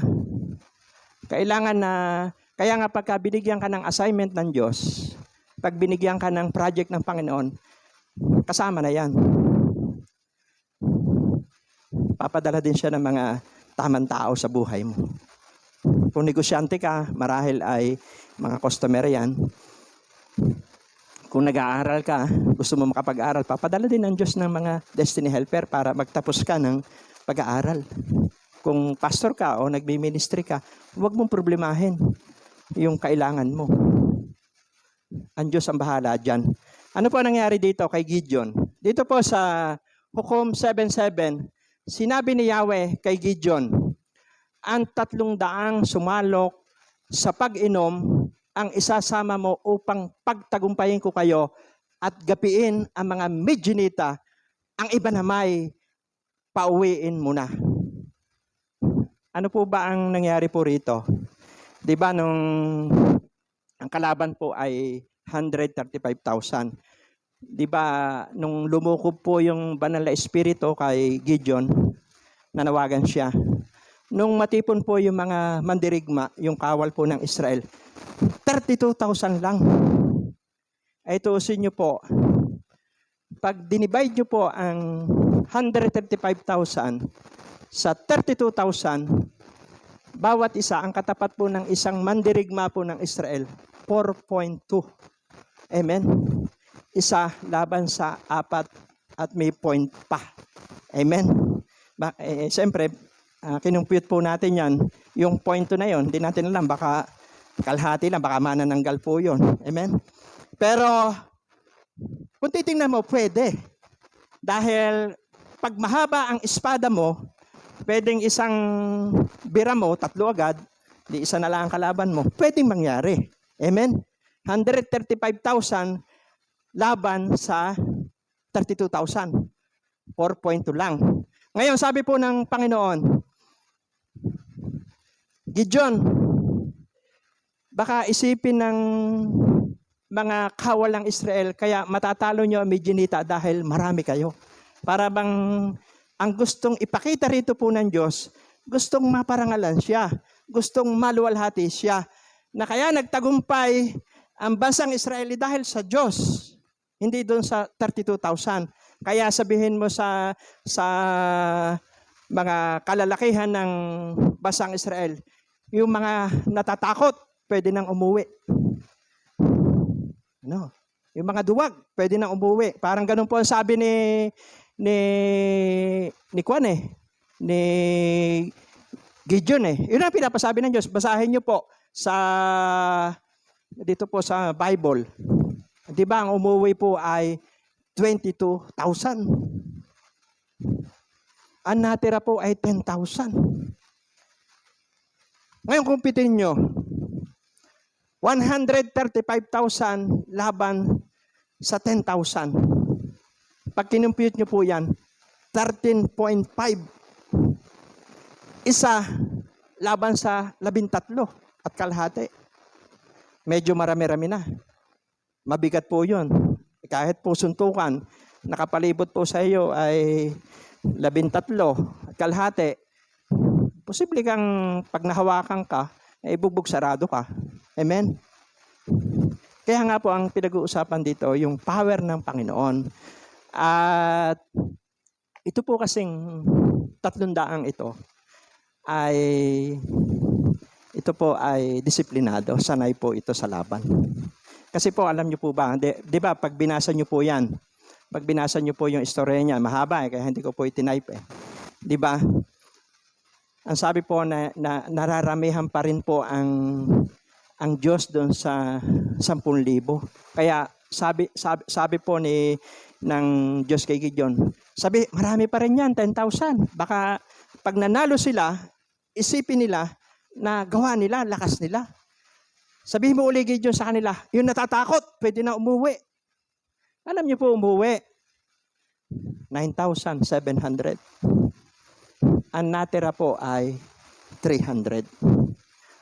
Kailangan na, kaya nga pagka binigyan ka ng assignment ng Diyos, pag binigyan ka ng project ng Panginoon, kasama na yan. Papadala din siya ng mga tamang tao sa buhay mo. Kung negosyante ka, marahil ay mga customer yan. Kung nag-aaral ka, gusto mo makapag-aral, papadala din ng Diyos ng mga destiny helper para magtapos ka ng pag-aaral. Kung pastor ka o nagbi-ministry ka, huwag mong problemahin yung kailangan mo. Ang Diyos ang bahala dyan. Ano po nangyari dito kay Gideon? Dito po sa Hukom 7:7, sinabi ni Yahweh kay Gideon, ang 300 sumalok sa pag-inom ang isasama mo upang pagtagumpayin ko kayo at gapiin ang mga Midianita, ang iba namay pauwiin mo na. Ano po ba ang nangyari po rito? 'Di ba nung ang kalaban po ay 135,000. 'Di ba nung lumukob po yung banal na espiritu kay Gideon, nanawagan siya. Nung matipon po yung mga mandirigma, yung kawal po ng Israel, 32,000 lang. Ay tuusin nyo po, pag dinivide nyo po ang 135,000 sa 32,000, bawat isa, ang katapat po ng isang mandirigma po ng Israel, 4.2. Amen? Isa laban sa 4 at may point pa. Amen? Siyempre, kinumpute po natin yan. Yung point 2 na yon, hindi natin alam, baka kalahati lang, baka manananggal po yun. Amen? Pero, kung titingnan mo, pwede. Dahil, pag mahaba ang espada mo, pwedeng isang bira mo, 3 agad, di isa na lang ang kalaban mo, pwedeng mangyari. Amen? 135,000 laban sa 32,000. 4.2 lang. Ngayon, sabi po ng Panginoon, Gideon, baka isipin ng mga kawalang Israel, kaya matatalo nyo ang Midianita dahil marami kayo. Para bang ang gustong ipakita rito po ng Diyos, gustong maparangalan siya, gustong maluwalhati siya, na kaya nagtagumpay ang bansang Israeli dahil sa Diyos, hindi doon sa 32,000. Kaya sabihin mo sa mga kalalakihan ng bansang Israel, yung mga natatakot, pwede nang umuwi. No. Yung mga duwag, pwede nang umuwi. Parang ganun po ang sabi ni Gideon eh. Yun ang pinapasabi ng Diyos. Basahin niyo po dito po sa Bible. Di ba ang umuwi po ay 22,000. Ang natira po ay 10,000. Ngayon kumpitin nyo, 135,000 laban sa 10,000. Pag kinumpute nyo po yan, 13.5. Isa laban sa 13 at kalahati. Medyo marami-rami na. Mabigat po yun. Kahit po suntukan, nakapalibot po sa iyo ay 13 at kalahati. Posible kang pag nahawakan ka, bugbog sarado ka. Amen? Kaya nga po ang pinag-uusapan dito, yung power ng Panginoon. At ito po kasing 300 ito po ay disiplinado. Sanay po ito sa laban. Kasi po, alam niyo po ba, di ba, pag binasa niyo po yan, pag binasa niyo po yung istorya niya, mahaba kaya hindi ko po itinipe Di ba? Ang sabi po na nararamihan pa rin po ang Diyos doon sa 10,000. Kaya sabi po ng Diyos kay Gideon, sabi, marami pa rin yan, 10,000. Baka pag nanalo sila, isipin nila na gawa nila, lakas nila. Sabihin mo uli Gideon sa kanila, yung natatakot, pwede na umuwi. Alam niyo po umuwi, 9,700. Ang natira po ay 300.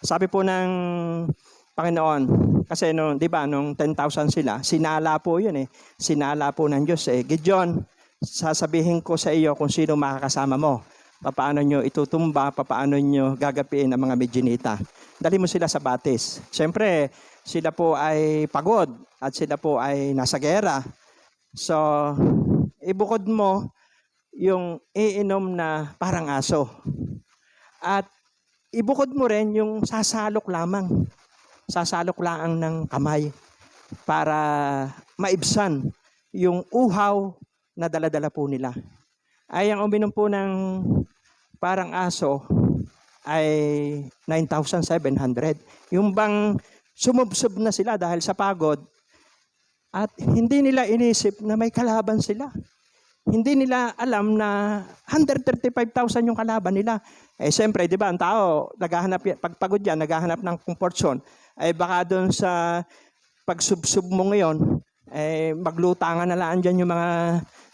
Sabi po ng Panginoon, kasi di ba, nung 10,000 sila, sinala po yun eh. Sinala po ng Diyos eh. Gideon, sasabihin ko sa iyo kung sino makakasama mo. Paano nyo itutumba, paano nyo gagapiin ang mga Midianita. Dali mo sila sa batis. Siyempre, sila po ay pagod at sila po ay nasa gera. So, ibukod mo yung iinom na parang aso. At ibukod mo rin yung sasalok lamang. Sasalok lang ng kamay. para maibsan yung uhaw na dala-dala po nila. Ay ang uminom po ng parang aso ay 9,700. Yung bang sumubsob na sila dahil sa pagod at hindi nila inisip na may kalaban sila. Hindi nila alam na 135,000 yung kalaban nila. Eh siyempre, di ba, ang tao, pag pagod yan, naghahanap ng comfort zone. Ay baka doon sa pagsubsob mo ngayon, eh maglutangan na lang dyan yung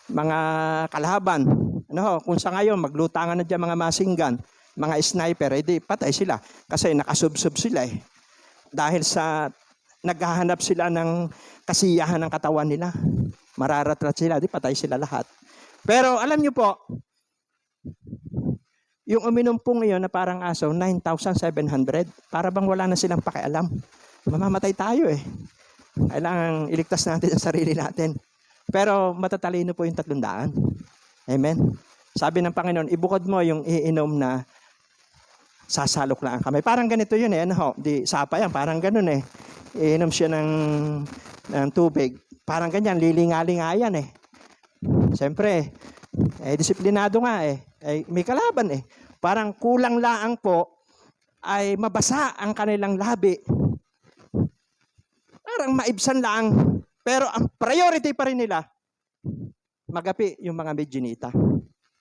mga kalaban. Ano, kung sa ngayon, maglutangan na dyan mga masinggan, mga sniper, eh di patay sila. Kasi nakasubsob sila eh. Dahil sa naghahanap sila ng kasiyahan ng katawan nila. Mararatrat sila, di patay sila lahat. Pero alam nyo po, yung uminom po ngayon na parang aso, 9,700. Para bang wala na silang pakialam. Mamamatay tayo eh. Kailangan iligtas natin ang sarili natin. Pero matatalino po yung 300. Amen. Sabi ng Panginoon, ibukod mo yung iinom na sasalok lang ang kamay. Parang ganito yun eh. Ano, di sapa yan, parang ganun eh. Iinom siya ng tubig. Parang ganyan, lilinga-linga yan eh. Siyempre, disiplinado nga eh. May kalaban eh. Parang kulang laang po ay mabasa ang kanilang labi. Parang maibsan lang. Pero ang priority pa rin nila, magapi yung mga medjinita.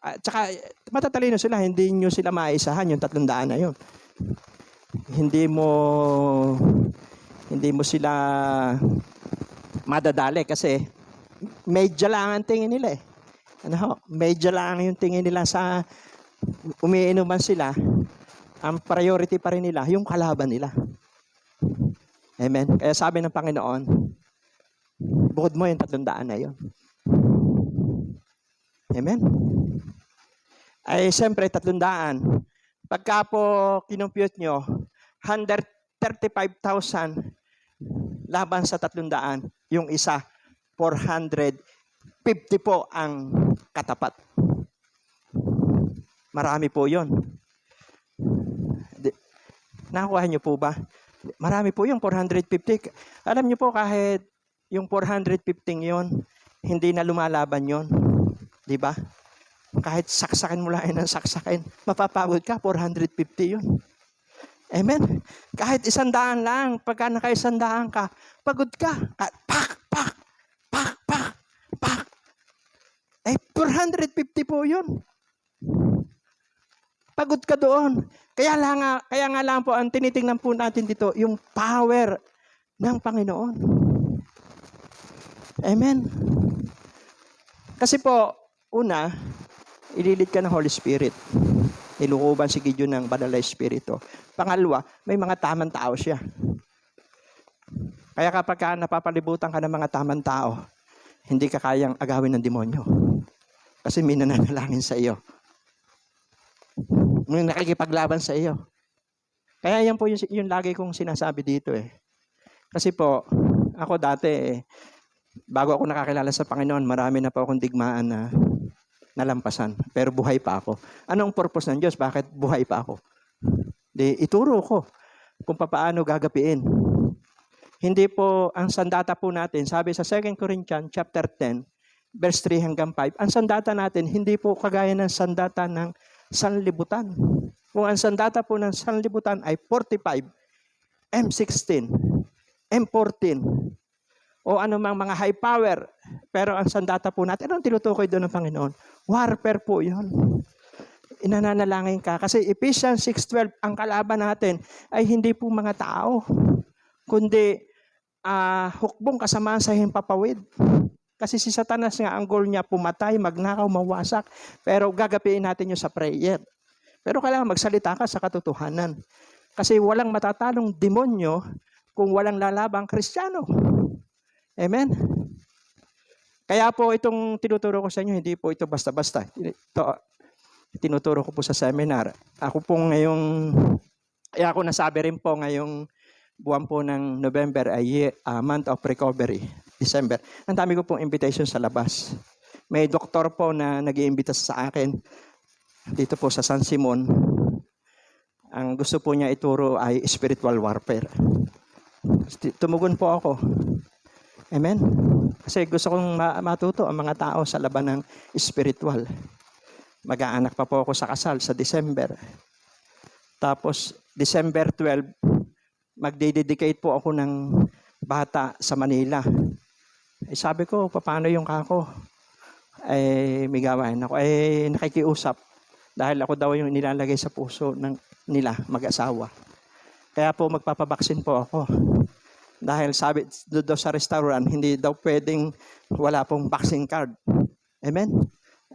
At saka matatalino sila, hindi nyo sila maisahan yung 300 na yun. Hindi mo sila madadali kasi medyo lang ang tingin nila eh. Ano, medyo lang yung tingin nila sa umiinuman sila. Ang priority pa rin nila, yung kalaban nila. Amen. Kaya sabi ng Panginoon, bukod mo yung 300 na yun. Amen. Ay siyempre 300. Pagka po kinumpute nyo, 135,000 laban sa 300, yung isa 450 po ang katapat. Marami po yun. Nakuha nyo po ba? Marami po yung 450. Alam nyo po kahit yung 450 yon hindi na lumalaban yon, di ba? Kahit saksakin mo lang ng saksakin, mapapagod ka, 450 yun. Amen? Kahit 100 lang, pagka naka-100 ka, pagod ka. Pak, pak, pak, pak, pak. Eh, 450 po yun. Pagod ka doon. Kaya nga lang po, ang tinitingnan po natin dito, yung power ng Panginoon. Amen? Kasi po, una, ililid ka ng Holy Spirit. Nilukuban si Gideon ng Banal na Espiritu. Pangalawa, may mga tamang tao siya. Kaya kapag napapalibutan ka ng mga tamang tao, hindi ka kayang agawin ng demonyo. Kasi may nananalangin sa iyo. May nakikipaglaban sa iyo. Kaya yan po yung lagi kong sinasabi dito eh. Kasi po, ako dati bago ako nakakilala sa Panginoon, marami na po akong digmaan na nalampasan. Pero buhay pa ako. Anong purpose ng Diyos? Bakit buhay pa ako? Ituro ko kung paano gagapiin. Hindi po, ang sandata po natin, sabi sa 2 Corinthians chapter 10, verse 3 hanggang 5, ang sandata natin, hindi po kagaya ng sandata ng sanlibutan. Kung ang sandata po ng sanlibutan ay 45, M16, M14, o anumang mga high power. Pero ang sandata po natin, anong tinutukoy doon ng Panginoon? Warfare po yun. Inananalangin ka. Kasi Ephesians 6:12, ang kalaban natin ay hindi po mga tao, kundi hukbong kasamaan sa himpapawid. Kasi si Satanas nga, ang goal niya, pumatay, magnakaw, mawasak. Pero gagapiin natin yun sa prayer. Pero kailangan magsalita ka sa katotohanan. Kasi walang matatalong demonyo kung walang lalabang Kristiyano. Amen? Kaya po itong tinuturo ko sa inyo, hindi po ito basta-basta. Ito, tinuturo ko po sa seminar. Ako po ngayong, kaya ako nasabi rin po ngayong buwan po ng November ay month of recovery. December. Ang dami ko pong invitation sa labas. May doktor po na nag-iimbita sa akin dito po sa San Simon. Ang gusto po niya ituro ay spiritual warfare. Tumugon po ako. Amen? Kasi gusto kong matuto ang mga tao sa laban ng spiritual. Mag-aanak pa po ako sa kasal sa December. Tapos, December 12, magdededicate po ako ng bata sa Manila. Sabi ko, paano yung kako? May gawain ako. Nakikiusap. Dahil ako daw yung nilalagay sa puso nila, mag-asawa. Kaya po, magpapabaksin po ako. Dahil sabi doon sa restaurant, hindi daw pwedeng wala pong vaccine card. Amen?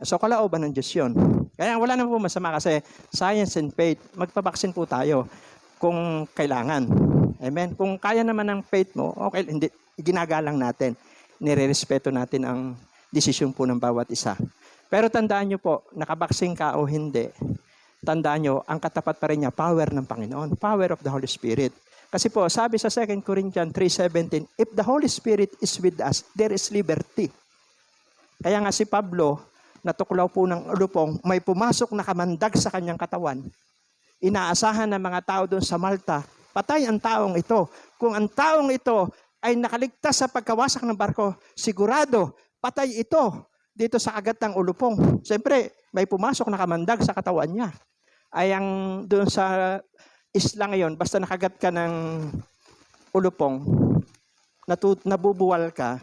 So, kalooban ng Diyos yun. Kaya wala na po masama kasi science and faith, magpabaksin po tayo kung kailangan. Amen? Kung kaya naman ng faith mo, okay, hindi, ginagalang natin. Nire-respeto natin ang desisyon po ng bawat isa. Pero tandaan nyo po, nakabaksin ka o hindi, tandaan nyo, ang katapat pa rin niya, power ng Panginoon, power of the Holy Spirit. Kasi po, sabi sa 2 Corinthians 3:17, if the Holy Spirit is with us, there is liberty. Kaya nga si Pablo, natuklaw po ng lupong, may pumasok na kamandag sa kanyang katawan. Inaasahan ng mga tao doon sa Malta, patay ang taong ito. Kung ang taong ito ay nakaligtas sa pagkawasak ng barko, sigurado, patay ito dito sa agat ng ulupong. Siyempre, may pumasok na kamandag sa katawan niya. Ay ang doon sa isla ngayon, basta nakagat ka ng ulupong, nabubuwal ka,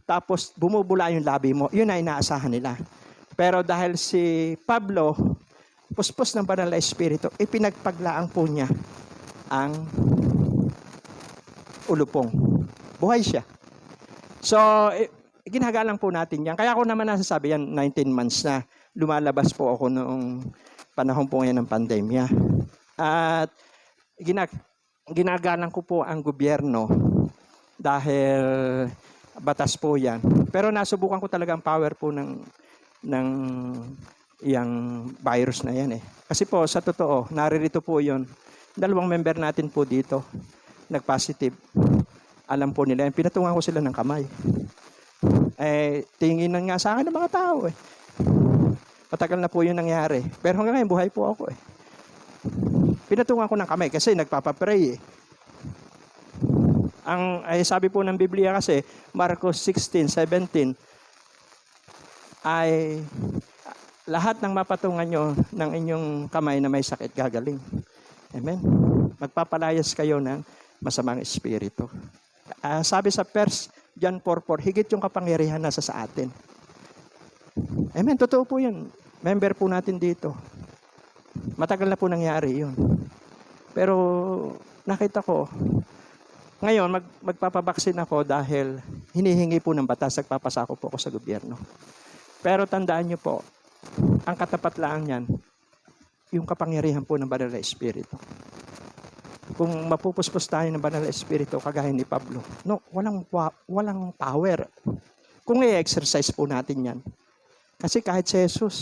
tapos bumubula yung labi mo, yun ay inaasahan nila. Pero dahil si Pablo, puspos ng banal na espiritu, ipinagpaglaang po niya ang ulupong. Buhay siya. So, ginagalang po natin yan. Kaya ako naman nasasabi yan, 19 months na lumalabas po ako noong panahon po ngayon ng pandemya. At ginagalang ko po ang gobyerno dahil batas po yan. Pero nasubukan ko talaga ang power po ng yang virus na yan eh. Kasi po sa totoo, naririto po yon. 2 member natin po dito nag-positive. Alam po nila, pinatungan ko sila ng kamay. Tinginan nga sa akin ng mga tao eh. Matagal na po yun nangyari. Pero hanggang ngayon, buhay po ako eh. Pinatungan ko ng kamay kasi nagpapapray eh. Sabi po ng Biblia kasi, Marcos 16:17, ay lahat ng mapatungan nyo ng inyong kamay na may sakit gagaling. Amen? Magpapalayas kayo ng masamang espiritu. Sabi sa 1 John 4:4, higit yung kapangyarihan nasa sa atin. Amen? Totoo po yun. Member po natin dito. Matagal na po nangyari yun. Pero nakita ko, ngayon magpapabaksin ako dahil hinihingi po ng batas, nagpapasako po ako sa gobyerno. Pero tandaan nyo po, ang katapat lang yan, yung kapangyarihan po ng banal na espiritu. Kung mapupuspos tayo ng banal na espiritu, kagaya ni Pablo, no, walang power. Kung i-exercise po natin yan. Kasi kahit si Jesus,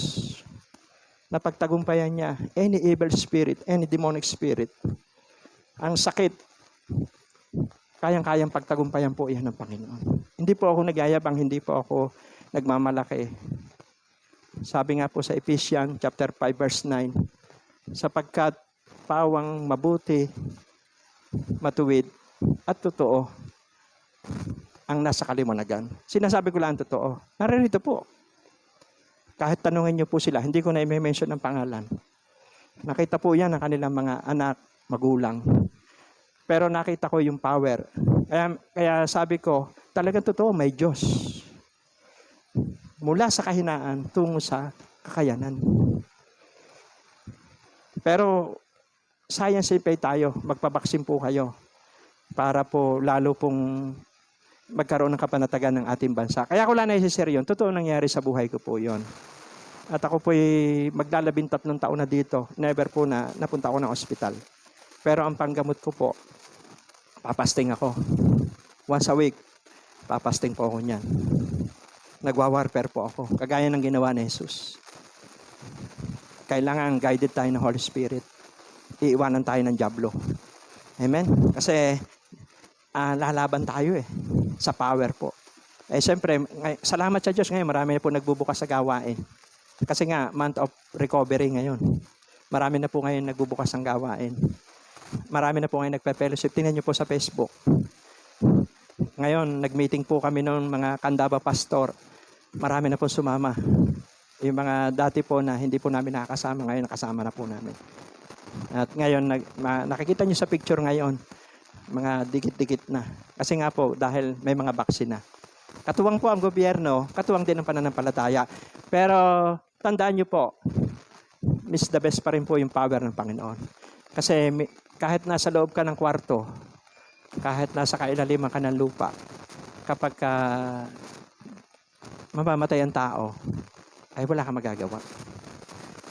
napagtagumpayan niya, any evil spirit, any demonic spirit, ang sakit, kayang-kayang pagtagumpayan po yan ng Panginoon. Hindi po ako nagyayabang, hindi po ako nagmamalaki. Sabi nga po sa Ephesians chapter 5 verse 9, sapagkat pawang mabuti, matuwid, at totoo ang nasa kaliwanagan. Sinasabi ko lang ang totoo. Naririto po. Kahit tanungin niyo po sila, hindi ko na i-mention ng pangalan. Nakita po yan ng kanilang mga anak, magulang. Pero nakita ko yung power. Kaya sabi ko, talagang totoo, may Diyos. Mula sa kahinaan, tungo sa kakayanan. Pero, science and faith tayo, magpabaksin po kayo para po lalo pong magkaroon ng kapanatagan ng ating bansa. Kaya ko lang naisishare yun. Totoo nangyari sa buhay ko po yun. At ako po'y maglalabing 3 taon na dito. Never po na napunta ako ng ospital. Pero ang panggamot ko po, papasting ako. Once a week, papasting po ako niyan. Nagwa-warfare po ako. Kagaya ng ginawa ni Jesus. Kailangan guided tayo ng Holy Spirit. Iiwanan tayo ng dyablo. Amen? Kasi lalaban tayo eh. Sa power po. Siyempre, salamat sa Diyos ngayon. Marami na po nagbubukas sa gawain. Kasi nga, month of recovery ngayon. Marami na po ngayon nagbubukas ng gawain. Marami na po ngayon nagpe-fellowship. Tingnan niyo po sa Facebook. Ngayon, nag-meeting po kami ng mga Kandaba Pastor. Marami na po sumama. Yung mga dati po na hindi po namin nakakasama, ngayon nakasama na po namin. At ngayon, nakikita nyo sa picture ngayon, mga dikit-dikit na. Kasi nga po, dahil may mga vaccine na. Katuwang po ang gobyerno, katuwang din ang pananampalataya. Pero tandaan nyo po, miss the best pa rin po yung power ng Panginoon. Kasi kahit nasa loob ka ng kwarto, kahit nasa kailaliman ka ng lupa, kapag mamamatay ang tao, ay wala kang magagawa.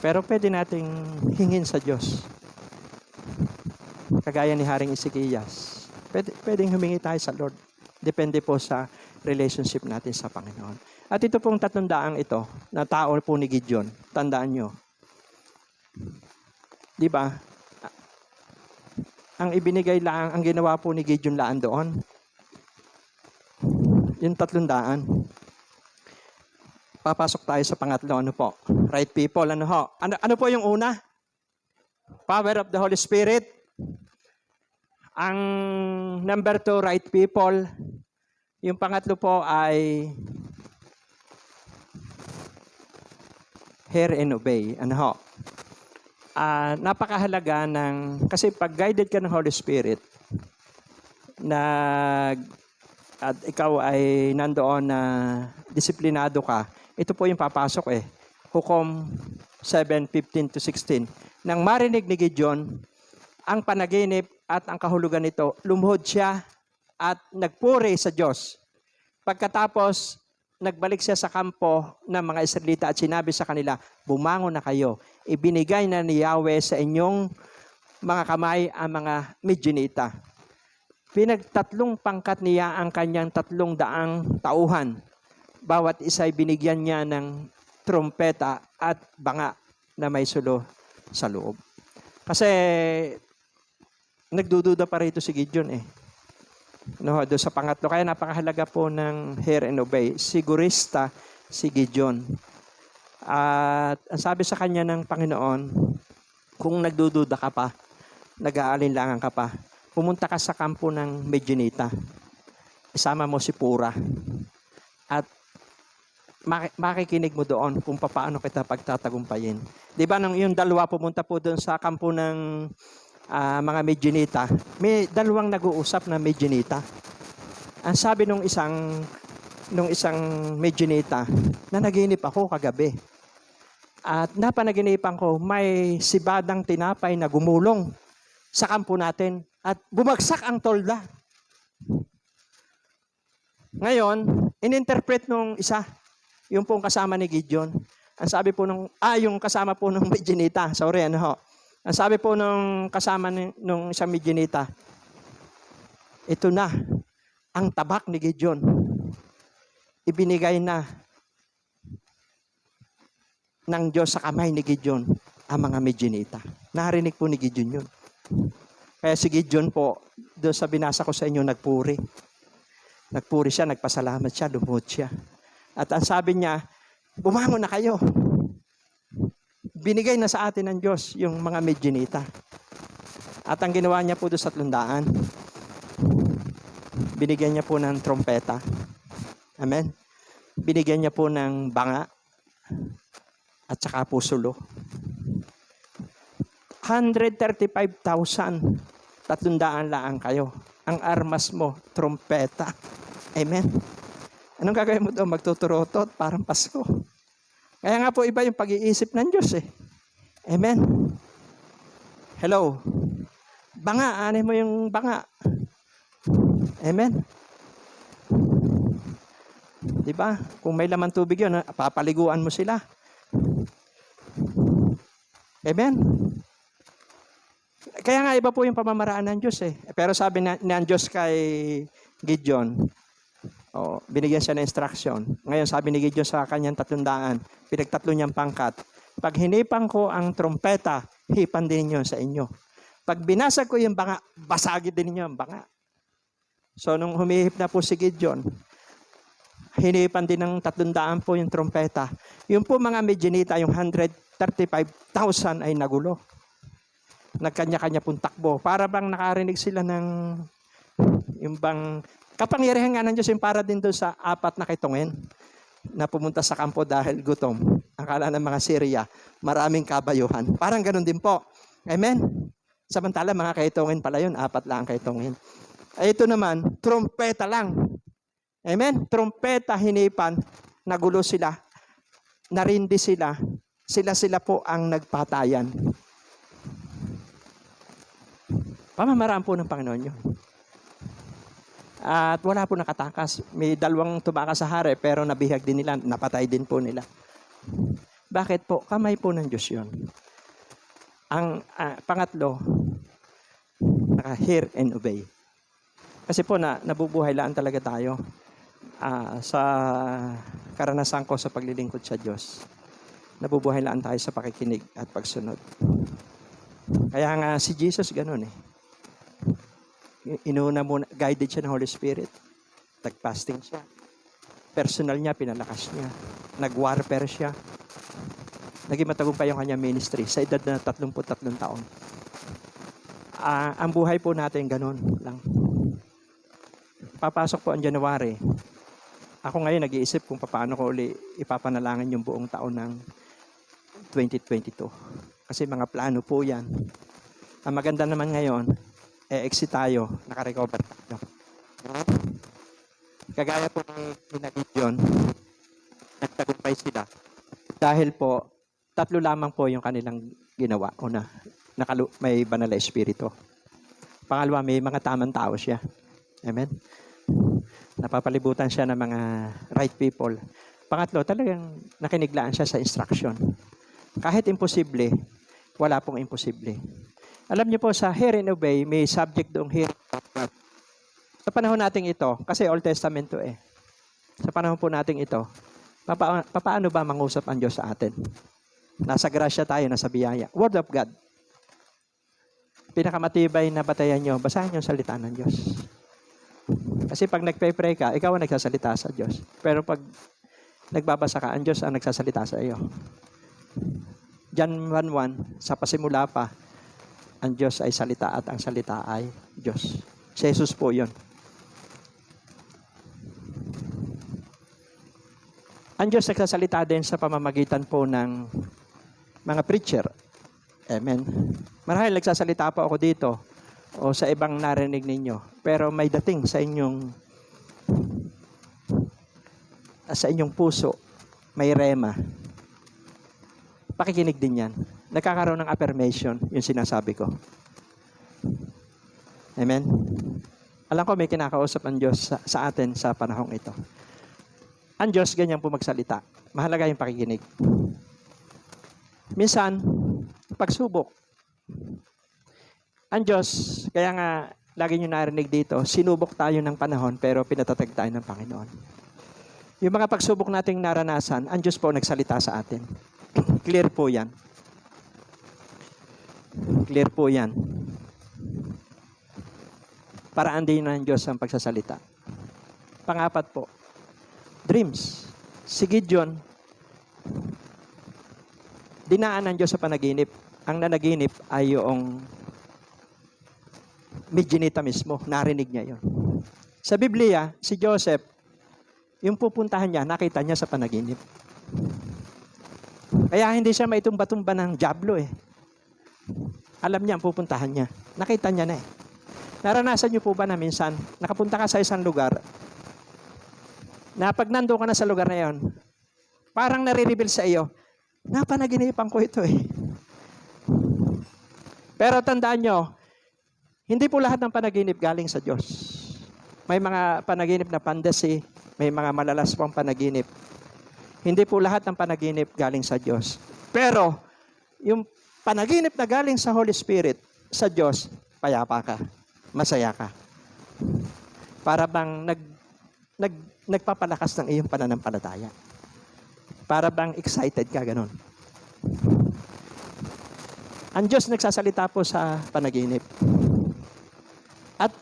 Pero pwede nating hingin sa Diyos. Kagaya ni Haring Ezekias. Pwedeng humingi tayo sa Lord. Depende po sa relationship natin sa Panginoon. At ito pong 300 ito, na tao po ni Gideon. Tandaan nyo. Di ba? Ang ibinigay lang, ang ginawa po ni Gideon laan doon, yung 300. Papasok tayo sa pangatlo, ano po? Right people, ano ho? Ano po yung una? Power of the Holy Spirit. Ang number 2, right people. Yung pangatlo po ay hear and obey. Ano ho? Napakahalaga kasi pag guided ka ng Holy Spirit, at ikaw ay nandoon na disiplinado ka, ito po yung papasok Hukom 7:15-16. Nang marinig ni Gideon ang panaginip at ang kahulugan nito, lumuhod siya at nagpuri sa Diyos. Pagkatapos, nagbalik siya sa kampo ng mga Israelita at sinabi sa kanila, bumangon na kayo. Ibinigay na ni Yahweh sa inyong mga kamay ang mga Midianita. Pinagtatlong pangkat niya ang kanyang 300 tauhan. Bawat isa ay binigyan niya ng trumpeta at banga na may sulo sa loob. Kasi nagdududa pa rito si Gideon doon sa pangatlo. Kaya napakahalaga po ng hear and obey. Sigurista si Gideon. At ang sabi sa kanya ng Panginoon, kung nagdududa ka pa, nag-aalinlangan ka pa, pumunta ka sa kampo ng Midianita. Isama mo si Pura. At makikinig mo doon kung paano kita pagtatagumpayin. Di ba nung yung dalawa pumunta po doon sa kampo ng mga Midianita, may dalawang nag-uusap na Midianita. Ang sabi nung isang Midianita, na naginip ako kagabi. At napanaginipan ko, may sibadang tinapay na gumulong sa kampo natin at bumagsak ang tolda. Ngayon, ininterpret nung isa, yung pong kasama ni Gideon. Ang sabi po yung kasama po nung Midianita, ang sabi po nung kasama nung isang Midianita, ito na, ang tabak ni Gideon. Ibinigay na ng Diyos sa kamay ni Gideon ang mga Midianita. Narinig po ni Gideon yun. Kaya si Gideon po, doon sa binasa ko sa inyo, nagpuri. Nagpuri siya, nagpasalamat siya, lumuhod siya. At ang sabi niya, bumangon na kayo. Binigay na sa atin ng Diyos yung mga Midianita. At ang ginawa niya po doon sa 300, binigyan niya po ng trompeta. Amen? Binigyan niya po ng banga at saka po sulo. 135,000, 300 lang kayo. Ang armas mo, trompeta. Amen? Anong gagawin mo doon? Magtuturotot, parang Pasko. Kaya nga po iba yung pag-iisip ng Diyos Amen? Hello? Banga, aanin mo yung banga. Amen? Diba? Kung may laman tubig yun, papaliguan mo sila. Amen? Kaya nga iba po yung pamamaraan ng Diyos Pero sabi ng Diyos kay Gideon, binigyan siya ng instruction. Ngayon sabi ni Gideon sa kanyang 300, pinagtatlo niyang pangkat. Pag hinipan ko ang trompeta, hipan din niyo sa inyo. Pag binasag ko yung banga, basagin din niyo ang banga. So nung humihip na po si Gideon, hinipan din ng 300 po yung trompeta. Yung po mga Midianita, yung 135,000 ay nagulo. Nagkanya-kanya pong takbo. Para bang nakarinig sila ng yung bang Kapangyarihan nga ng Diyos yung para din doon sa 4 na kitungin na pumunta sa kampo dahil gutom. Akala ng mga Syria, maraming kabayuhan. Parang ganun din po. Amen? Samantala, mga kaitungin pala yun, 4 lang ang kaitungin. Ay, ito naman, trumpeta lang. Amen? Trumpeta, hinipan, nagulo sila, narindi sila, sila po ang nagpatayan. Pamamaraan po ng Panginoon yun. At wala po nakatakas. May 2 tumakas sa hari, pero nabihag din nila, napatay din po nila. Bakit po? Kamay po ng Diyos yun. Ang pangatlo, naka-hear and obey. Kasi po, nabubuhay lang talaga tayo sa karanasan ko sa paglilingkod sa Diyos. Nabubuhay lang tayo sa pakikinig at pagsunod. Kaya nga si Jesus ganun eh. Inuna muna, guided siya ng Holy Spirit. Nag-fasting siya. Personal niya, pinalakas niya. Nag-warfare siya. Naging matagumpay yung kanya ministry sa edad na 33 taon. Ang buhay po natin ganun lang. Papasok po ang January. Ako ngayon nag-iisip kung paano ko uli ipapanalangin yung buong taon ng 2022. Kasi mga plano po yan. Ang maganda naman ngayon, exit tayo, nakarecover tayo. Kagaya po ni Gideon, nagtagumpay sila. Dahil po, 3 lamang po yung kanilang ginawa. Una, may banal na espiritu. Pangalawa, may mga tamang tao siya. Amen? Napapalibutan siya ng mga right people. Pangatlo, talagang nakiniglaan siya sa instruction. Kahit imposible, wala pong imposible. Alam niyo po, sa hear and obey, may subject doong hear. Sa panahon nating ito, kasi Old Testament to eh. Sa panahon po nating ito, paano ba mangusap ang Diyos sa atin? Nasa grasya tayo, nasa biyaya. Word of God. Pinakamatibay na batayan nyo, basahin nyo ang salita ng Diyos. Kasi pag nagpe-pray ka, ikaw ang nagsasalita sa Diyos. Pero pag nagbabasa ka, ang Diyos ang nagsasalita sa iyo. John 1:1, sa pasimula pa, ang Diyos ay salita at ang salita ay Diyos. Si Jesus po yun. Ang Diyos nagsasalita din sa pamamagitan po ng mga preacher. Amen. Marahil nagsasalita po ako dito o sa ibang narinig ninyo. Pero may dating sa inyong puso, may rema. Pakikinig din yan. Nagkakaroon ng affirmation, yung sinasabi ko. Amen? Alam ko may kinakausap ang Diyos sa atin sa panahong ito. Ang Diyos, ganyan po magsalita. Mahalaga yung pakikinig. Minsan, pagsubok. Ang Diyos, kaya nga, lagi nyo narinig dito, sinubok tayo ng panahon, pero pinatatag tayo ng Panginoon. Yung mga pagsubok nating naranasan, ang Diyos po nagsalita sa atin. Clear po yan. Clear po yan. Paraan din ng Diyos ang pagsasalita. Pangapat po, dreams. Si Gideon, dinaan ng Diyos sa panaginip. Ang nanaginip ay yung Midianita mismo. Narinig niya yon. Sa Biblia, si Joseph, yung pupuntahan niya, nakita niya sa panaginip. Kaya hindi siya maitumba-tumba ng dyablo eh. Alam niya ang pupuntahan niya. Nakita niya na eh. Naranasan niyo po ba na minsan, nakapunta ka sa isang lugar, na pag nandun ka na sa lugar na yon, parang nare-reveal sa iyo, napanaginipan ko ito eh. Pero tandaan nyo, hindi po lahat ng panaginip galing sa Diyos. May mga panaginip na fantasy, may mga malalaswang panaginip. Hindi po lahat ng panaginip galing sa Diyos. Pero, yung panaginip na galing sa Holy Spirit, sa Diyos, payapa ka, masaya ka. Para bang nagpapalakas ng iyong pananampalataya. Para bang excited ka, ganun. Ang Diyos nagsasalita po sa panaginip. At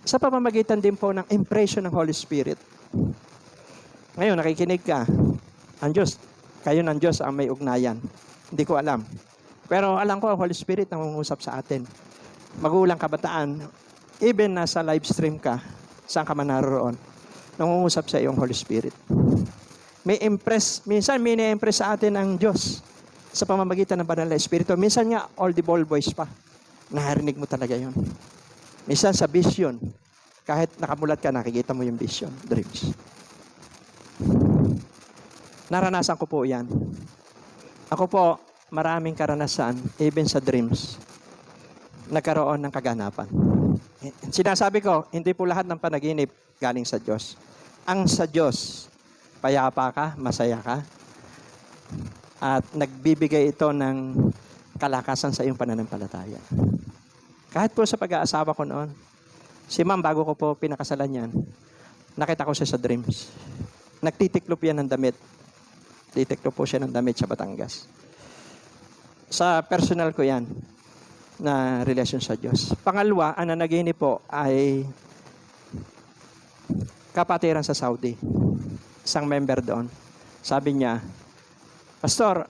sa pamamagitan din po ng impression ng Holy Spirit. Ngayon, nakikinig ka. Ang Diyos, kayo ng Diyos ang may ugnayan. Hindi ko alam. Pero alam ko, ang Holy Spirit nangungusap sa atin. Magulang, kabataan, even nasa live stream ka, saan ka man naroon, nangungusap sa iyong Holy Spirit. Minsan may na-impress sa atin ang Diyos sa pamamagitan ng banal na Espiritu. Minsan nga, audible voice pa. Naharinig mo talaga yon. Minsan sa vision, kahit nakamulat ka, nakikita mo yung vision, dreams. Naranasan ko po yan. Ako po, maraming karanasan, even sa dreams, nagkaroon ng kaganapan. Sinasabi ko, hindi po lahat ng panaginip galing sa Diyos. Ang sa Diyos, payapa ka, masaya ka, at nagbibigay ito ng kalakasan sa iyong pananampalataya. Kahit po sa pag-aasawa ko noon, si ma'am, bago ko po pinakasalan yan, nakita ko siya sa dreams. Nagtitiklop yan ng damit. Titiklop po siya ng damit sa Batangas. Sa personal ko yan, na relasyon sa Diyos. Pangalawa, ang nanaginip po ay kapatiran sa Saudi. Isang member doon. Sabi niya, Pastor,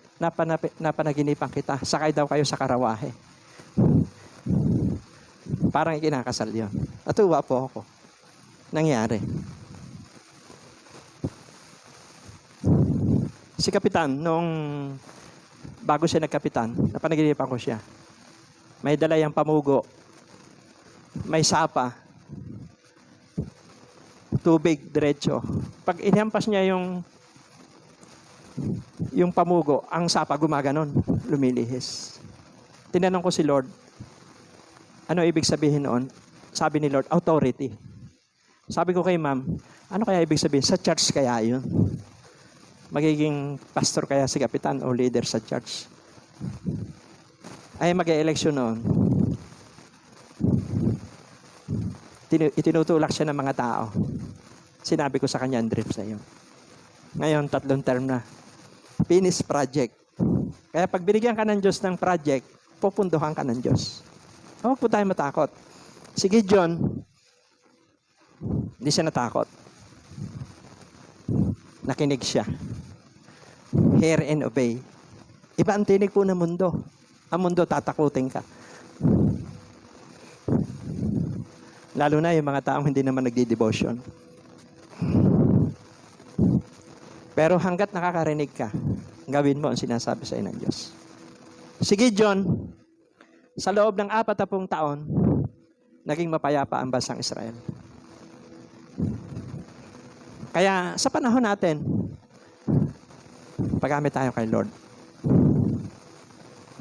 napanaginipan kita. Sakay daw kayo sa karawahe. Parang ikinakasal yun. Natuwa po ako. Nangyari. Si Kapitan, nung bago siya nagkapitan, napanaginipan ko siya. May dala yung pamugo. May sapa. Tubig, diretso. Pag inhampas niya yung pamugo, ang sapa gumaganon, lumilihis. Tinanong ko si Lord, ano ibig sabihin noon? Sabi ni Lord, authority. Sabi ko kay ma'am, ano kaya ibig sabihin? Sa church kaya yun? Magiging pastor kaya si Kapitan o leader sa church? Ay mag-e-election noon. Itinutulak siya ng mga tao. Sinabi ko sa kanya, Andrip, sa iyo. Ngayon, 3 term na. Finish project. Kaya pag binigyan ka ng Diyos ng project, pupunduhan ka ng Diyos. Huwag po tayo matakot. Si Gideon, hindi siya natakot. Nakinig siya. Hear and obey. Iba ang tinig po ng mundo. Ang mundo, tatakutin ka. Lalo na yung mga taong hindi naman nagdi-devotion. Pero hanggat nakakarinig ka, gawin mo ang sinasabi sa ng Diyos. Si Gideon, sa loob ng 40 taon, naging mapayapa ang bansang Israel. Kaya sa panahon natin, paggamit tayo kay Lord.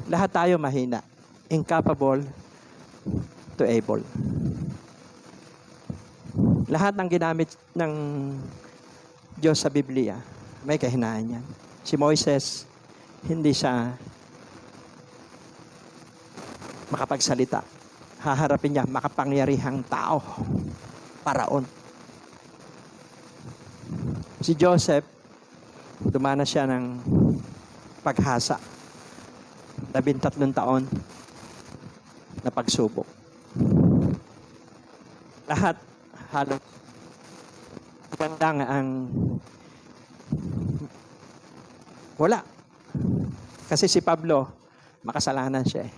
Lahat tayo mahina. Incapable to able. Lahat ng ginamit ng Diyos sa Biblia, may kahinaan yan. Si Moises, hindi siya makapagsalita. Haharapin niya makapangyarihang tao. Paraon. Si Joseph, dumanas siya ng paghasa. 13 taon na pagsubok. Lahat halos gandang ang wala. Kasi si Pablo, makasalanan siya eh.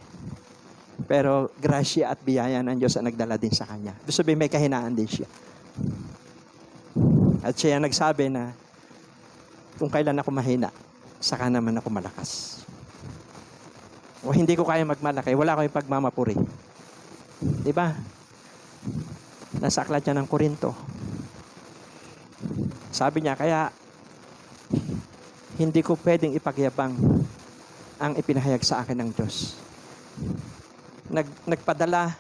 Pero grasya at biyaya ng Diyos ang nagdala din sa kanya. Gusto sabihin, may kahinaan din siya. At siya nagsabi na, kung kailan ako mahina, saka naman ako malakas. O hindi ko kaya magmalaki, wala ko yung pagmamapuri. Diba? Nasa aklat niya ng Korinto. Sabi niya, kaya hindi ko pwedeng ipagyabang ang ipinahayag sa akin ng Diyos. Nagpadala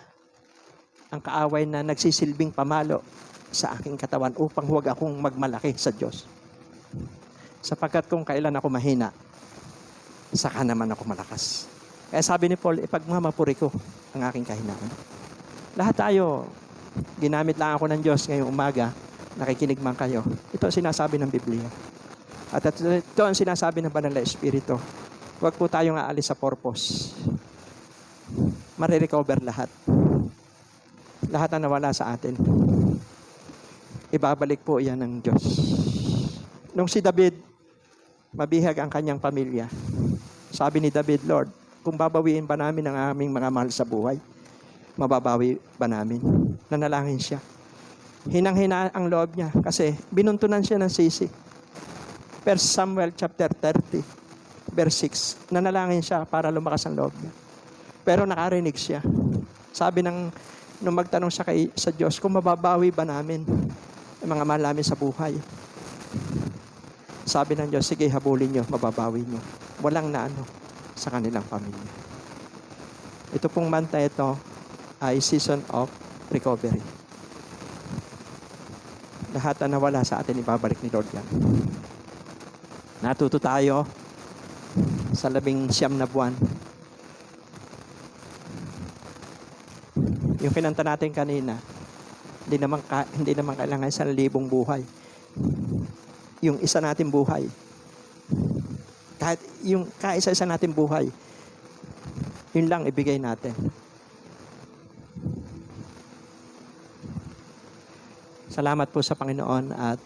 ang kaaway na nagsisilbing pamalo sa aking katawan upang huwag akong magmalaki sa Diyos. Sapagkat kung kailan ako mahina, saka naman ako malakas. Kaya sabi ni Paul, ipagmamapuri ko ang aking kahinaan. Lahat tayo, ginamit lang ako ng Diyos ngayong umaga, nakikinig man kayo. Ito ang sinasabi ng Biblia. At ito ang sinasabi ng Banal na Espiritu. Huwag po tayong aalis sa purpose. Marirecover lahat. Lahat na nawala sa atin. Ibabalik po yan ng Diyos. Nung si David, mabihag ang kanyang pamilya. Sabi ni David, Lord, kung babawiin ba namin ang aming mga mahal sa buhay, mababawi ba namin? Nanalangin siya. Hinang-hina ang loob niya kasi binuntunan siya ng sisi. 1 Samuel chapter 30, verse 6. Nanalangin siya para lumakas ang loob niya. Pero nakarinig siya. Sabi nung magtanong siya sa Diyos, kung mababawi ba namin ang mga mahal namin sa buhay? Sabi ng Diyos, sige, habulin nyo, mababawi nyo. Walang naano sa kanilang pamilya. Ito pong month na ito ay season of recovery. Lahat na nawala sa atin, ibabalik ni Lord yan. Natuto tayo sa 19 na buwan. Yung kinanta natin kanina, hindi naman kailangan 1,000 buhay. Yung isa natin buhay. Kahit yung kaisa-isa natin buhay, yun lang ibigay natin. Salamat po sa Panginoon at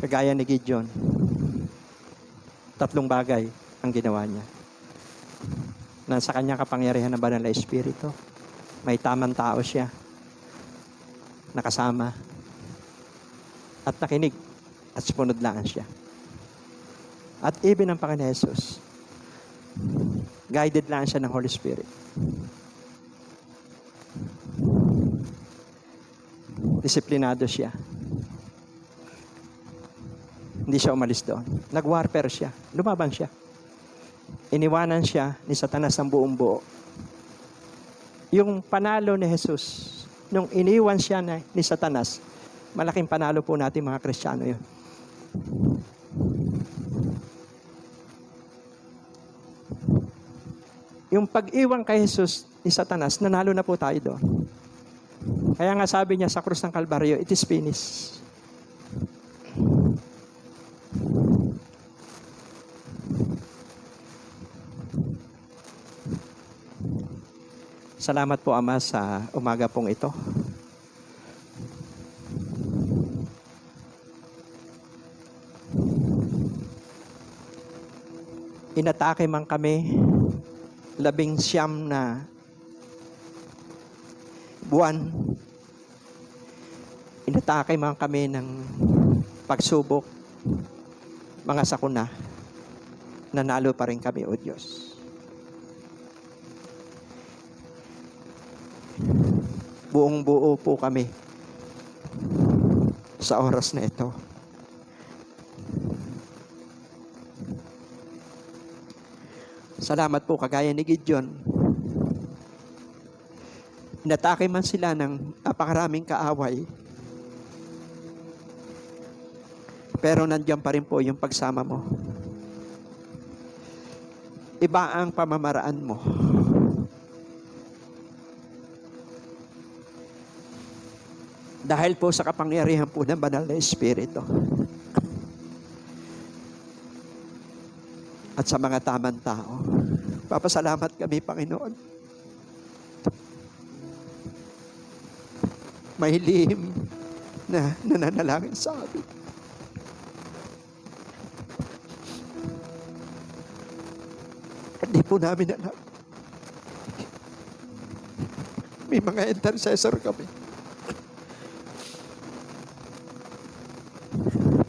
kagaya ni Gideon, 3 bagay ang ginawa niya. Nasa kanyang kapangyarihan ng banal na Espiritu, may tamang tao siya, nakasama, at nakinig, at sumunod lang siya. At even ang Panginoon Jesus, guided lang siya ng Holy Spirit. Disiplinado siya. Hindi siya umalis doon. Nag-warfare siya. Lumaban siya. Iniwanan siya ni Satanas ng buong buo. Yung panalo ni Jesus, nung iniwan siya ni Satanas, malaking panalo po natin mga Kristiyano yun. Yung pag-iwan kay Jesus ni Satanas, nanalo na po tayo doon. Kaya nga sabi niya sa krus ng Kalbaryo, it is finished. Salamat po, Ama, sa umaga pong ito. Inatake man kami 19 na buwan. Inatake man kami ng pagsubok, mga sakuna, nanalo pa rin kami, O Diyos. Buong buo po kami sa oras na ito. Salamat po, kagaya ni Gideon. Inatake man sila ng napakaraming kaaway, pero nandiyan pa rin po yung pagsama mo. Iba ang pamamaraan mo. Dahil po sa kapangyarihan po ng banal na Espiritu. At sa mga tamang tao. Papasalamat kami, Panginoon. May lihim na nananalangin sa amin. Hindi po namin alam. May mga intercessor kami.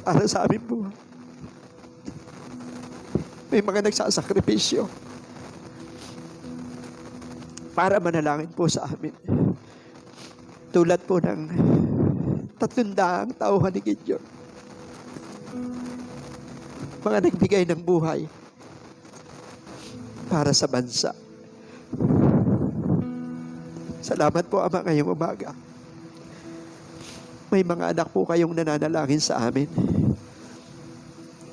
Para sa amin po. May mga nagsasakripisyo para manalangin po sa amin. Tulad po ng 300 tauhan ni Gideon. Mga nagbigay ng buhay para sa bansa. Salamat po, Ama, ngayong umaga. May mga anak po kayong nananalangin sa amin.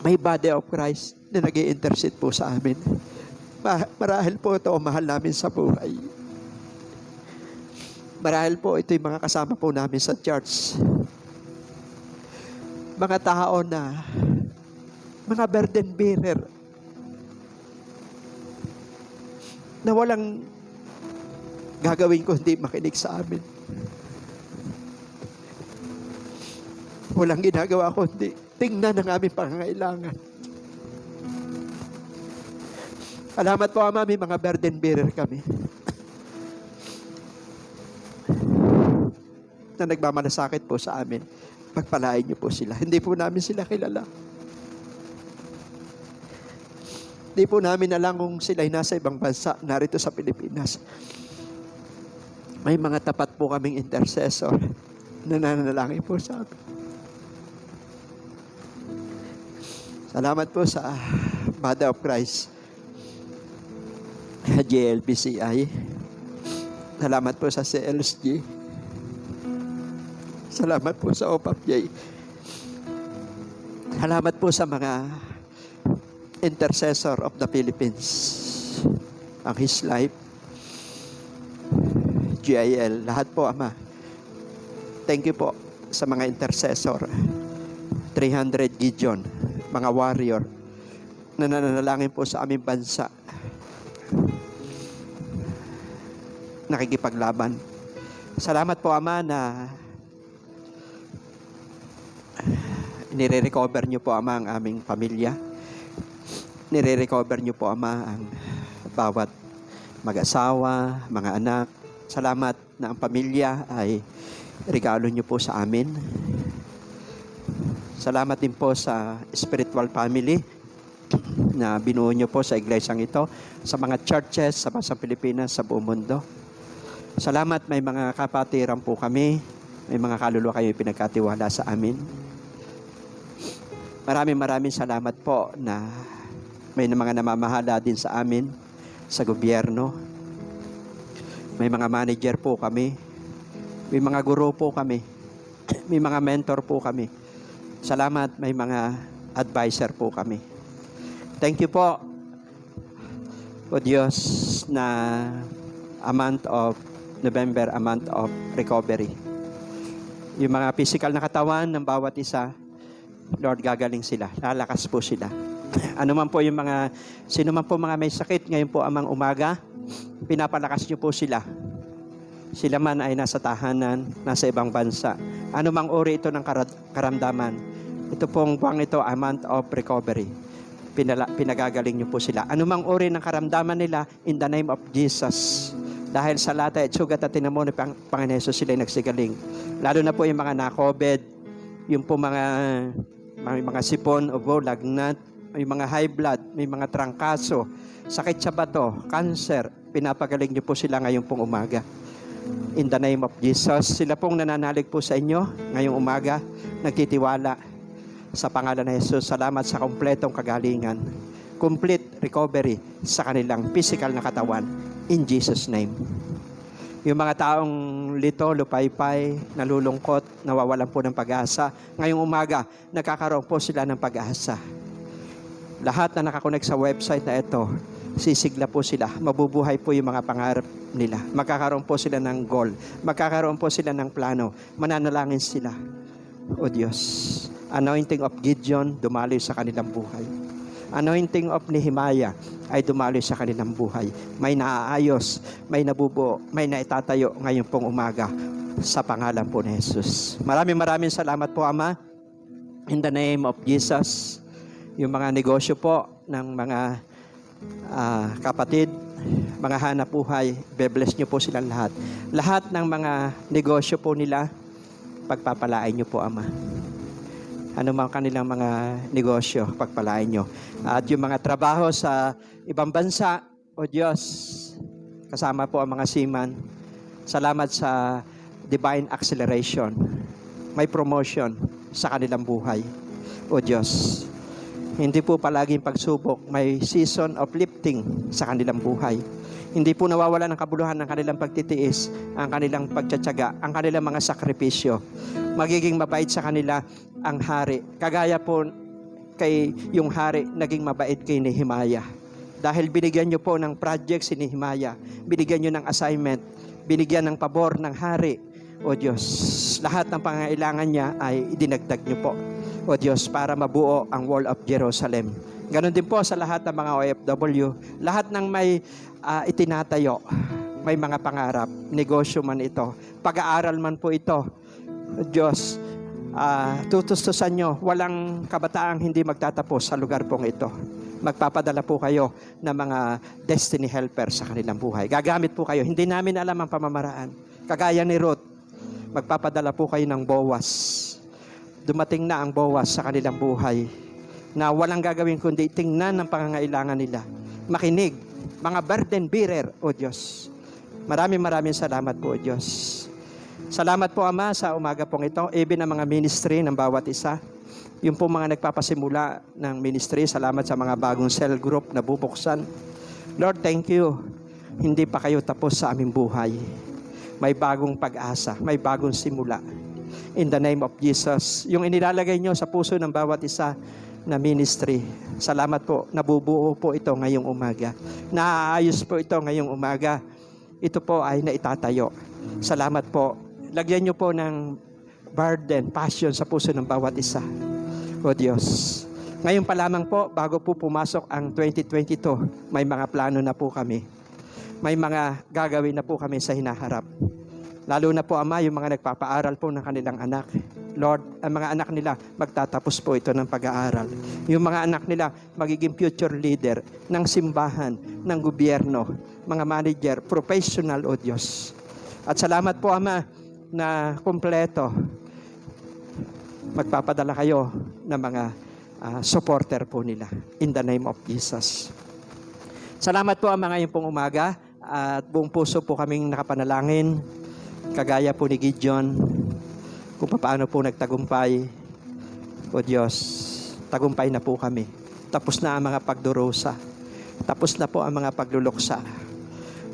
May body of Christ na nag-i-intercede po sa amin. Marahil po ito ang mahal namin sa buhay. Marahil po ito yung mga kasama po namin sa church. Mga tao na, mga burden bearer, na walang gagawin ko hindi makinig sa amin. Walang ginagawa ko hindi tingnan ang aming pangangailangan. Salamat po, Ama, may mga burden bearer kami. na nagmamalasakit po sa amin. Pagpalain niyo po sila. Hindi po namin sila kilala. Hindi po namin alam kung sila'y nasa ibang bansa, narito sa Pilipinas. May mga tapat po kaming intercessor na nananalangin po sa amin. Salamat po sa Mother of Christ, JLPCI. Salamat po sa CLSG. Salamat po sa OPAPJ. Salamat po sa mga intercessor of the Philippines. Ang His Life, GIL, lahat po, Ama. Thank you po sa mga intercessor. 300 Gideon, mga warrior, na nananalangin po sa aming bansa. Nakikipaglaban. Salamat po, Ama, na nire-recover niyo po, Ama, ang aming pamilya. Nire-recover niyo po, Ama, ang bawat mag-asawa, mga anak. Salamat na ang pamilya ay regalo niyo po sa amin. Salamat din po sa spiritual family na binuo niyo po sa iglesyang ito, sa mga churches sa bansang Pilipinas, sa buong mundo. Salamat, may mga kapatiran po kami, may mga kaluluwa kayo pinagkatiwala sa amin. Maraming salamat po na may mga namamahala din sa amin, sa gobyerno. May mga manager po kami, may mga guro po kami, may mga mentor po kami. Salamat, may mga advisor po kami. Thank you po, O Diyos, na a month of November, a month of recovery. Yung mga physical na katawan ng bawat isa, Lord, gagaling sila. Lalakas po sila. Ano man po yung mga, sino man po mga may sakit, ngayon po amang umaga, pinapalakas niyo po sila. Sila man ay nasa tahanan, nasa ibang bansa. Ano mang uri ito ng karamdaman. Ito pong buwang ito, a month of recovery. Pinagagaling niyo po sila. Ano mang uri ng karamdaman nila, in the name of Jesus. Dahil sa lata at sugat at tinamo ni Panginoon Jesus, sila nagsigaling. Lalo na po yung mga na-COVID, yung po mga sipon, ubo, lagnat, may mga high blood, may mga trangkaso, sakit sa bato, cancer, pinapagaling niyo po sila ngayong pong umaga. In the name of Jesus, sila pong nananalig po sa inyo ngayong umaga, nagtitiwala sa pangalan ng Jesus. Salamat sa kompletong kagalingan, complete recovery sa kanilang physical na katawan. In Jesus' name. Yung mga taong lito, lupaypay, nalulungkot, nawawalan po ng pag-asa, ngayong umaga, nagkakaroon po sila ng pag-asa. Lahat na nakakonect sa website na ito, sisigla po sila. Mabubuhay po yung mga pangarap nila. Magkakaroon po sila ng goal. Magkakaroon po sila ng plano. Mananalangin sila. O Diyos, anointing of Gideon, dumaloy sa kanilang buhay. Anointing of Nehemiah ay dumaloy sa kanilang buhay. May naaayos, may nabubuo, may naitatayo ngayon pong umaga sa pangalan po ni Jesus. Maraming salamat po, Ama. In the name of Jesus, yung mga negosyo po ng mga kapatid, mga hanap buhay, be-bless niyo po silang lahat. Lahat ng mga negosyo po nila, pagpapalain niyo po, Ama. Ano mang kanilang mga negosyo, pagpalain nyo. At yung mga trabaho sa ibang bansa, O Diyos, kasama po ang mga seaman, salamat sa divine acceleration. May promotion sa kanilang buhay, O Diyos. Hindi po palaging pagsubok, may season of lifting sa kanilang buhay. Hindi po nawawala ng kabuluhan ng kanilang pagtitiis, ang kanilang pagtsatsaga, ang kanilang mga sakripisyo. Magiging mabait sa kanila ang hari. Kagaya po kay yung hari naging mabait kay Nehemiah. Dahil binigyan nyo po ng project si Nehemiah, binigyan nyo ng assignment, binigyan ng pabor ng hari. O Diyos, lahat ng pangailangan niya ay idinagdag nyo po. O Diyos, para mabuo ang Wall of Jerusalem. Ganon din po sa lahat ng mga OFW, lahat ng may itinatayo, may mga pangarap, negosyo man ito, pag-aaral man po ito. Diyos, tutustusan nyo, walang kabataang hindi magtatapos sa lugar pong ito. Magpapadala po kayo ng mga destiny helper sa kanilang buhay. Gagamit po kayo. Hindi namin alam ang pamamaraan. Kagaya ni Ruth, magpapadala po kayo ng Boaz. Dumating na ang Boaz sa kanilang buhay na walang gagawin kundi tingnan ang pangangailangan nila. Makinig, mga burden bearer, O Diyos. Maraming salamat po, O Diyos. Salamat po, Ama, sa umaga pong ito. Even ang mga ministry ng bawat isa. Yung po mga nagpapasimula ng ministry, salamat sa mga bagong cell group na bubuksan. Lord, thank you. Hindi pa kayo tapos sa aming buhay. May bagong pag-asa, may bagong simula. In the name of Jesus, yung inilalagay nyo sa puso ng bawat isa na ministry, salamat po, nabubuo po ito ngayong umaga. Naaayos po ito ngayong umaga. Ito po ay naitatayo. Salamat po. Lagyan nyo po ng burden, passion sa puso ng bawat isa. O Diyos, ngayon pa lamang po, bago po pumasok ang 2022, may mga plano na po kami. May mga gagawin na po kami sa hinaharap. Lalo na po, Ama, yung mga nagpapaaral po ng kanilang anak. Lord, ang mga anak nila, magtatapos po ito ng pag-aaral. Yung mga anak nila, magiging future leader ng simbahan, ng gobyerno, mga manager, professional, O Diyos. At salamat po, Ama, na kumpleto. Magpapadala kayo ng mga supporter po nila. In the name of Jesus. Salamat po, Ama, ngayon pong umaga. At buong puso po kaming nakapanalangin. Kagaya po ni Gideon, kung paano po nagtagumpay. O Diyos, tagumpay na po kami. Tapos na ang mga pagdurusa. Tapos na po ang mga pagluluksa.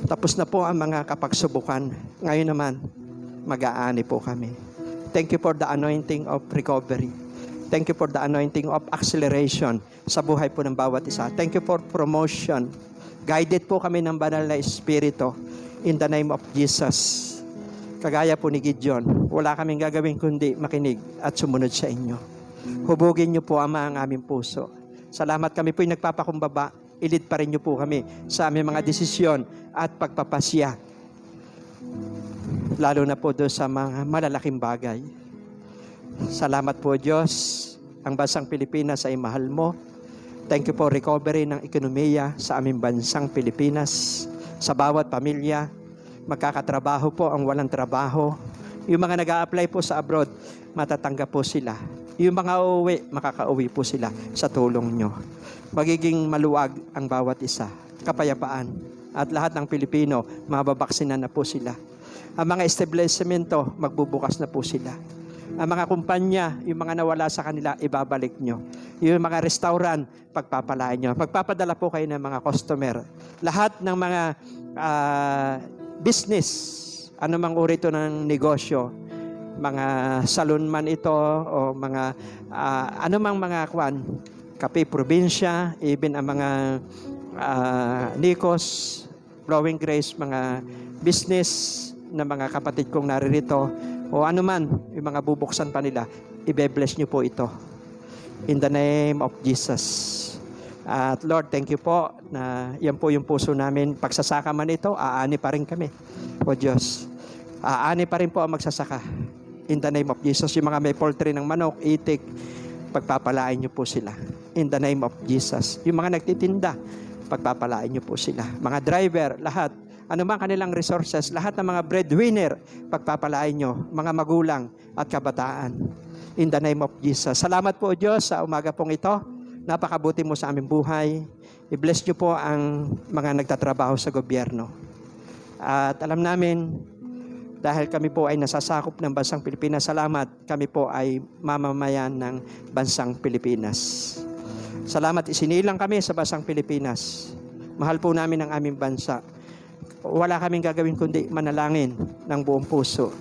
Tapos na po ang mga kapagsubukan. Ngayon naman, mag-aani po kami. Thank you for the anointing of recovery. Thank you for the anointing of acceleration sa buhay po ng bawat isa. Thank you for promotion. Guided po kami ng banal na Espiritu in the name of Jesus. Kagaya po ni Gideon, wala kaming gagawin kundi makinig at sumunod sa inyo. Hubugin niyo po, Ama, ang aming puso. Salamat, kami po'y nagpapakumbaba. Ilid pa rin niyo po kami sa aming mga desisyon at pagpapasya. Lalo na po doon sa mga malalaking bagay. Salamat po, Diyos. Ang bansang Pilipinas ay mahal mo. Thank you for recovery ng ekonomiya sa aming bansang Pilipinas. Sa bawat pamilya, magkakatrabaho po ang walang trabaho. Yung mga nag-a-apply po sa abroad, matatanggap po sila. Yung mga uuwi, makakauwi po sila sa tulong nyo. Magiging maluwag ang bawat isa. Kapayapaan. At lahat ng Pilipino, mababaksinan na po sila. Ang mga establishmento, magbubukas na po sila. Ang mga kumpanya, yung mga nawala sa kanila, ibabalik nyo. Yung mga restaurant, pagpapalain nyo. Magpapadala po kayo ng mga customer. Lahat ng mga business, anumang uri ito ng negosyo, mga salon man ito, o mga anumang mga kape probinsya, even ang mga Nikos, Flowing Grace, mga business na mga kapatid kong naririto, o anuman, yung mga bubuksan pa nila, ibe-bless nyo po ito. In the name of Jesus. At Lord, thank you po na yan po yung puso namin. Pagsasaka man ito, aani pa rin kami. O Diyos, aani pa rin po ang magsasaka. In the name of Jesus, yung mga may poultry ng manok, itik, pagpapalain nyo po sila. In the name of Jesus. Yung mga nagtitinda, pagpapalain nyo po sila. Mga driver, lahat, anumang kanilang resources, lahat ng mga breadwinner, pagpapalain nyo, mga magulang at kabataan. In the name of Jesus. Salamat po, Diyos, sa umaga pong ito. Napakabuti mo sa aming buhay. I-bless nyo po ang mga nagtatrabaho sa gobyerno. At alam namin, dahil kami po ay nasasakop ng bansang Pilipinas, salamat, kami po ay mamamayan ng bansang Pilipinas. Salamat, isinilang kami sa bansang Pilipinas. Mahal po namin ang aming bansa. Wala kaming gagawin kundi manalangin ng buong puso.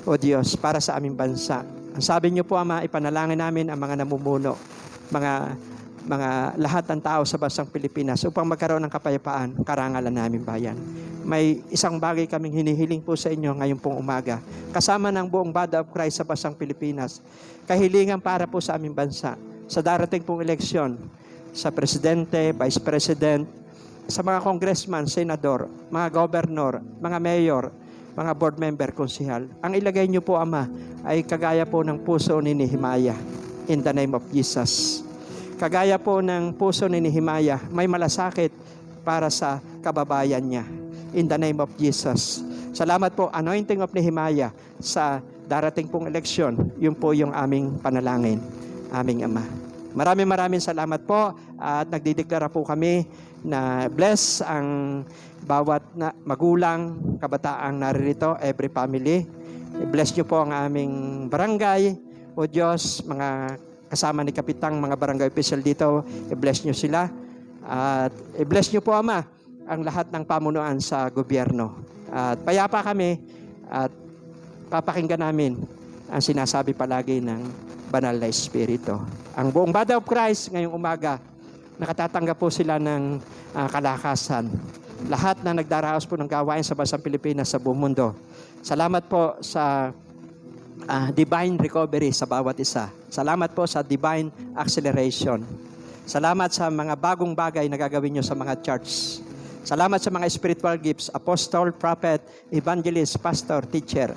O Diyos, para sa aming bansa. Ang sabi niyo po, Ama, ipanalangin namin ang mga namumuno, mga lahat ng tao sa bansang Pilipinas upang magkaroon ng kapayapaan, karangalan namin bayan. May isang bagay kaming hinihiling po sa inyo ngayong pong umaga. Kasama ng buong Body of Christ sa bansang Pilipinas. Kahilingan para po sa aming bansa. Sa darating pong eleksyon, sa Presidente, Vice President, sa mga congressman, senador, mga gobernador, mga mayor, mga board member, konsehal. Ang ilagay niyo po, Ama, ay kagaya po ng puso ni Nehemiah. In the name of Jesus. Kagaya po ng puso ni Nehemiah, may malasakit para sa kababayan niya. In the name of Jesus. Salamat po, anointing of Nehemiah sa darating pong eleksyon, yun po yung aming panalangin, aming Ama. Maraming salamat po at nagdideklara po kami na bless ang bawat magulang, kabataang naririto, every family. Bless nyo po ang aming barangay. O Diyos, mga kasama ni Kapitang, mga barangay official dito, i-bless nyo sila. At i-bless nyo po, Ama, ang lahat ng pamunuan sa gobyerno. At payapa kami at papakinggan namin ang sinasabi palagi ng Banal na Espiritu. Ang buong Body of Christ ngayong umaga, nakatatanggap po sila ng kalakasan. Lahat na nagdaraos po ng gawain sa bansang Pilipinas sa buong mundo. Salamat po sa divine recovery sa bawat isa. Salamat po sa divine acceleration. Salamat sa mga bagong bagay na gagawin nyo sa mga church. Salamat sa mga spiritual gifts, apostle, prophet, evangelist, pastor, teacher.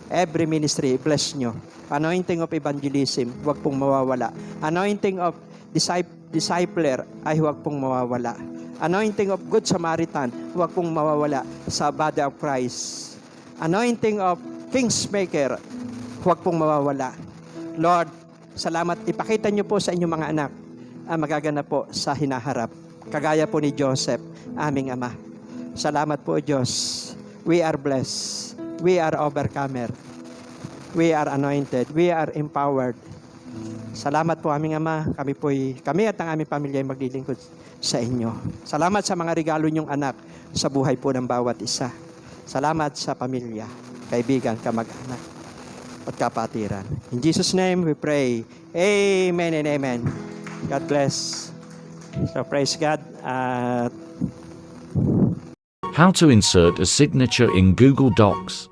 Every ministry, bless nyo. Anointing of evangelism, huwag pong mawawala. Anointing of discipler, ay huwag pong mawawala. Anointing of Good Samaritan, huwag pong mawawala sa Body of Christ. Anointing of Kingsmaker, huwag pong mawawala. Lord, salamat. Ipakita nyo po sa inyong mga anak ang magaganap po sa hinaharap. Kagaya po ni Joseph, aming Ama. Salamat po, Diyos. We are blessed. We are overcomer. We are anointed. We are empowered. Salamat po aming Ama. Kami at ang aming pamilya ay maglilingkod sa inyo. Salamat sa mga regalo niyong anak sa buhay po ng bawat isa. Salamat sa pamilya, kaibigan, kamag-anak, at kapatiran. In Jesus' name we pray. Amen and amen. God bless. So praise God. How to insert a signature in Google Docs.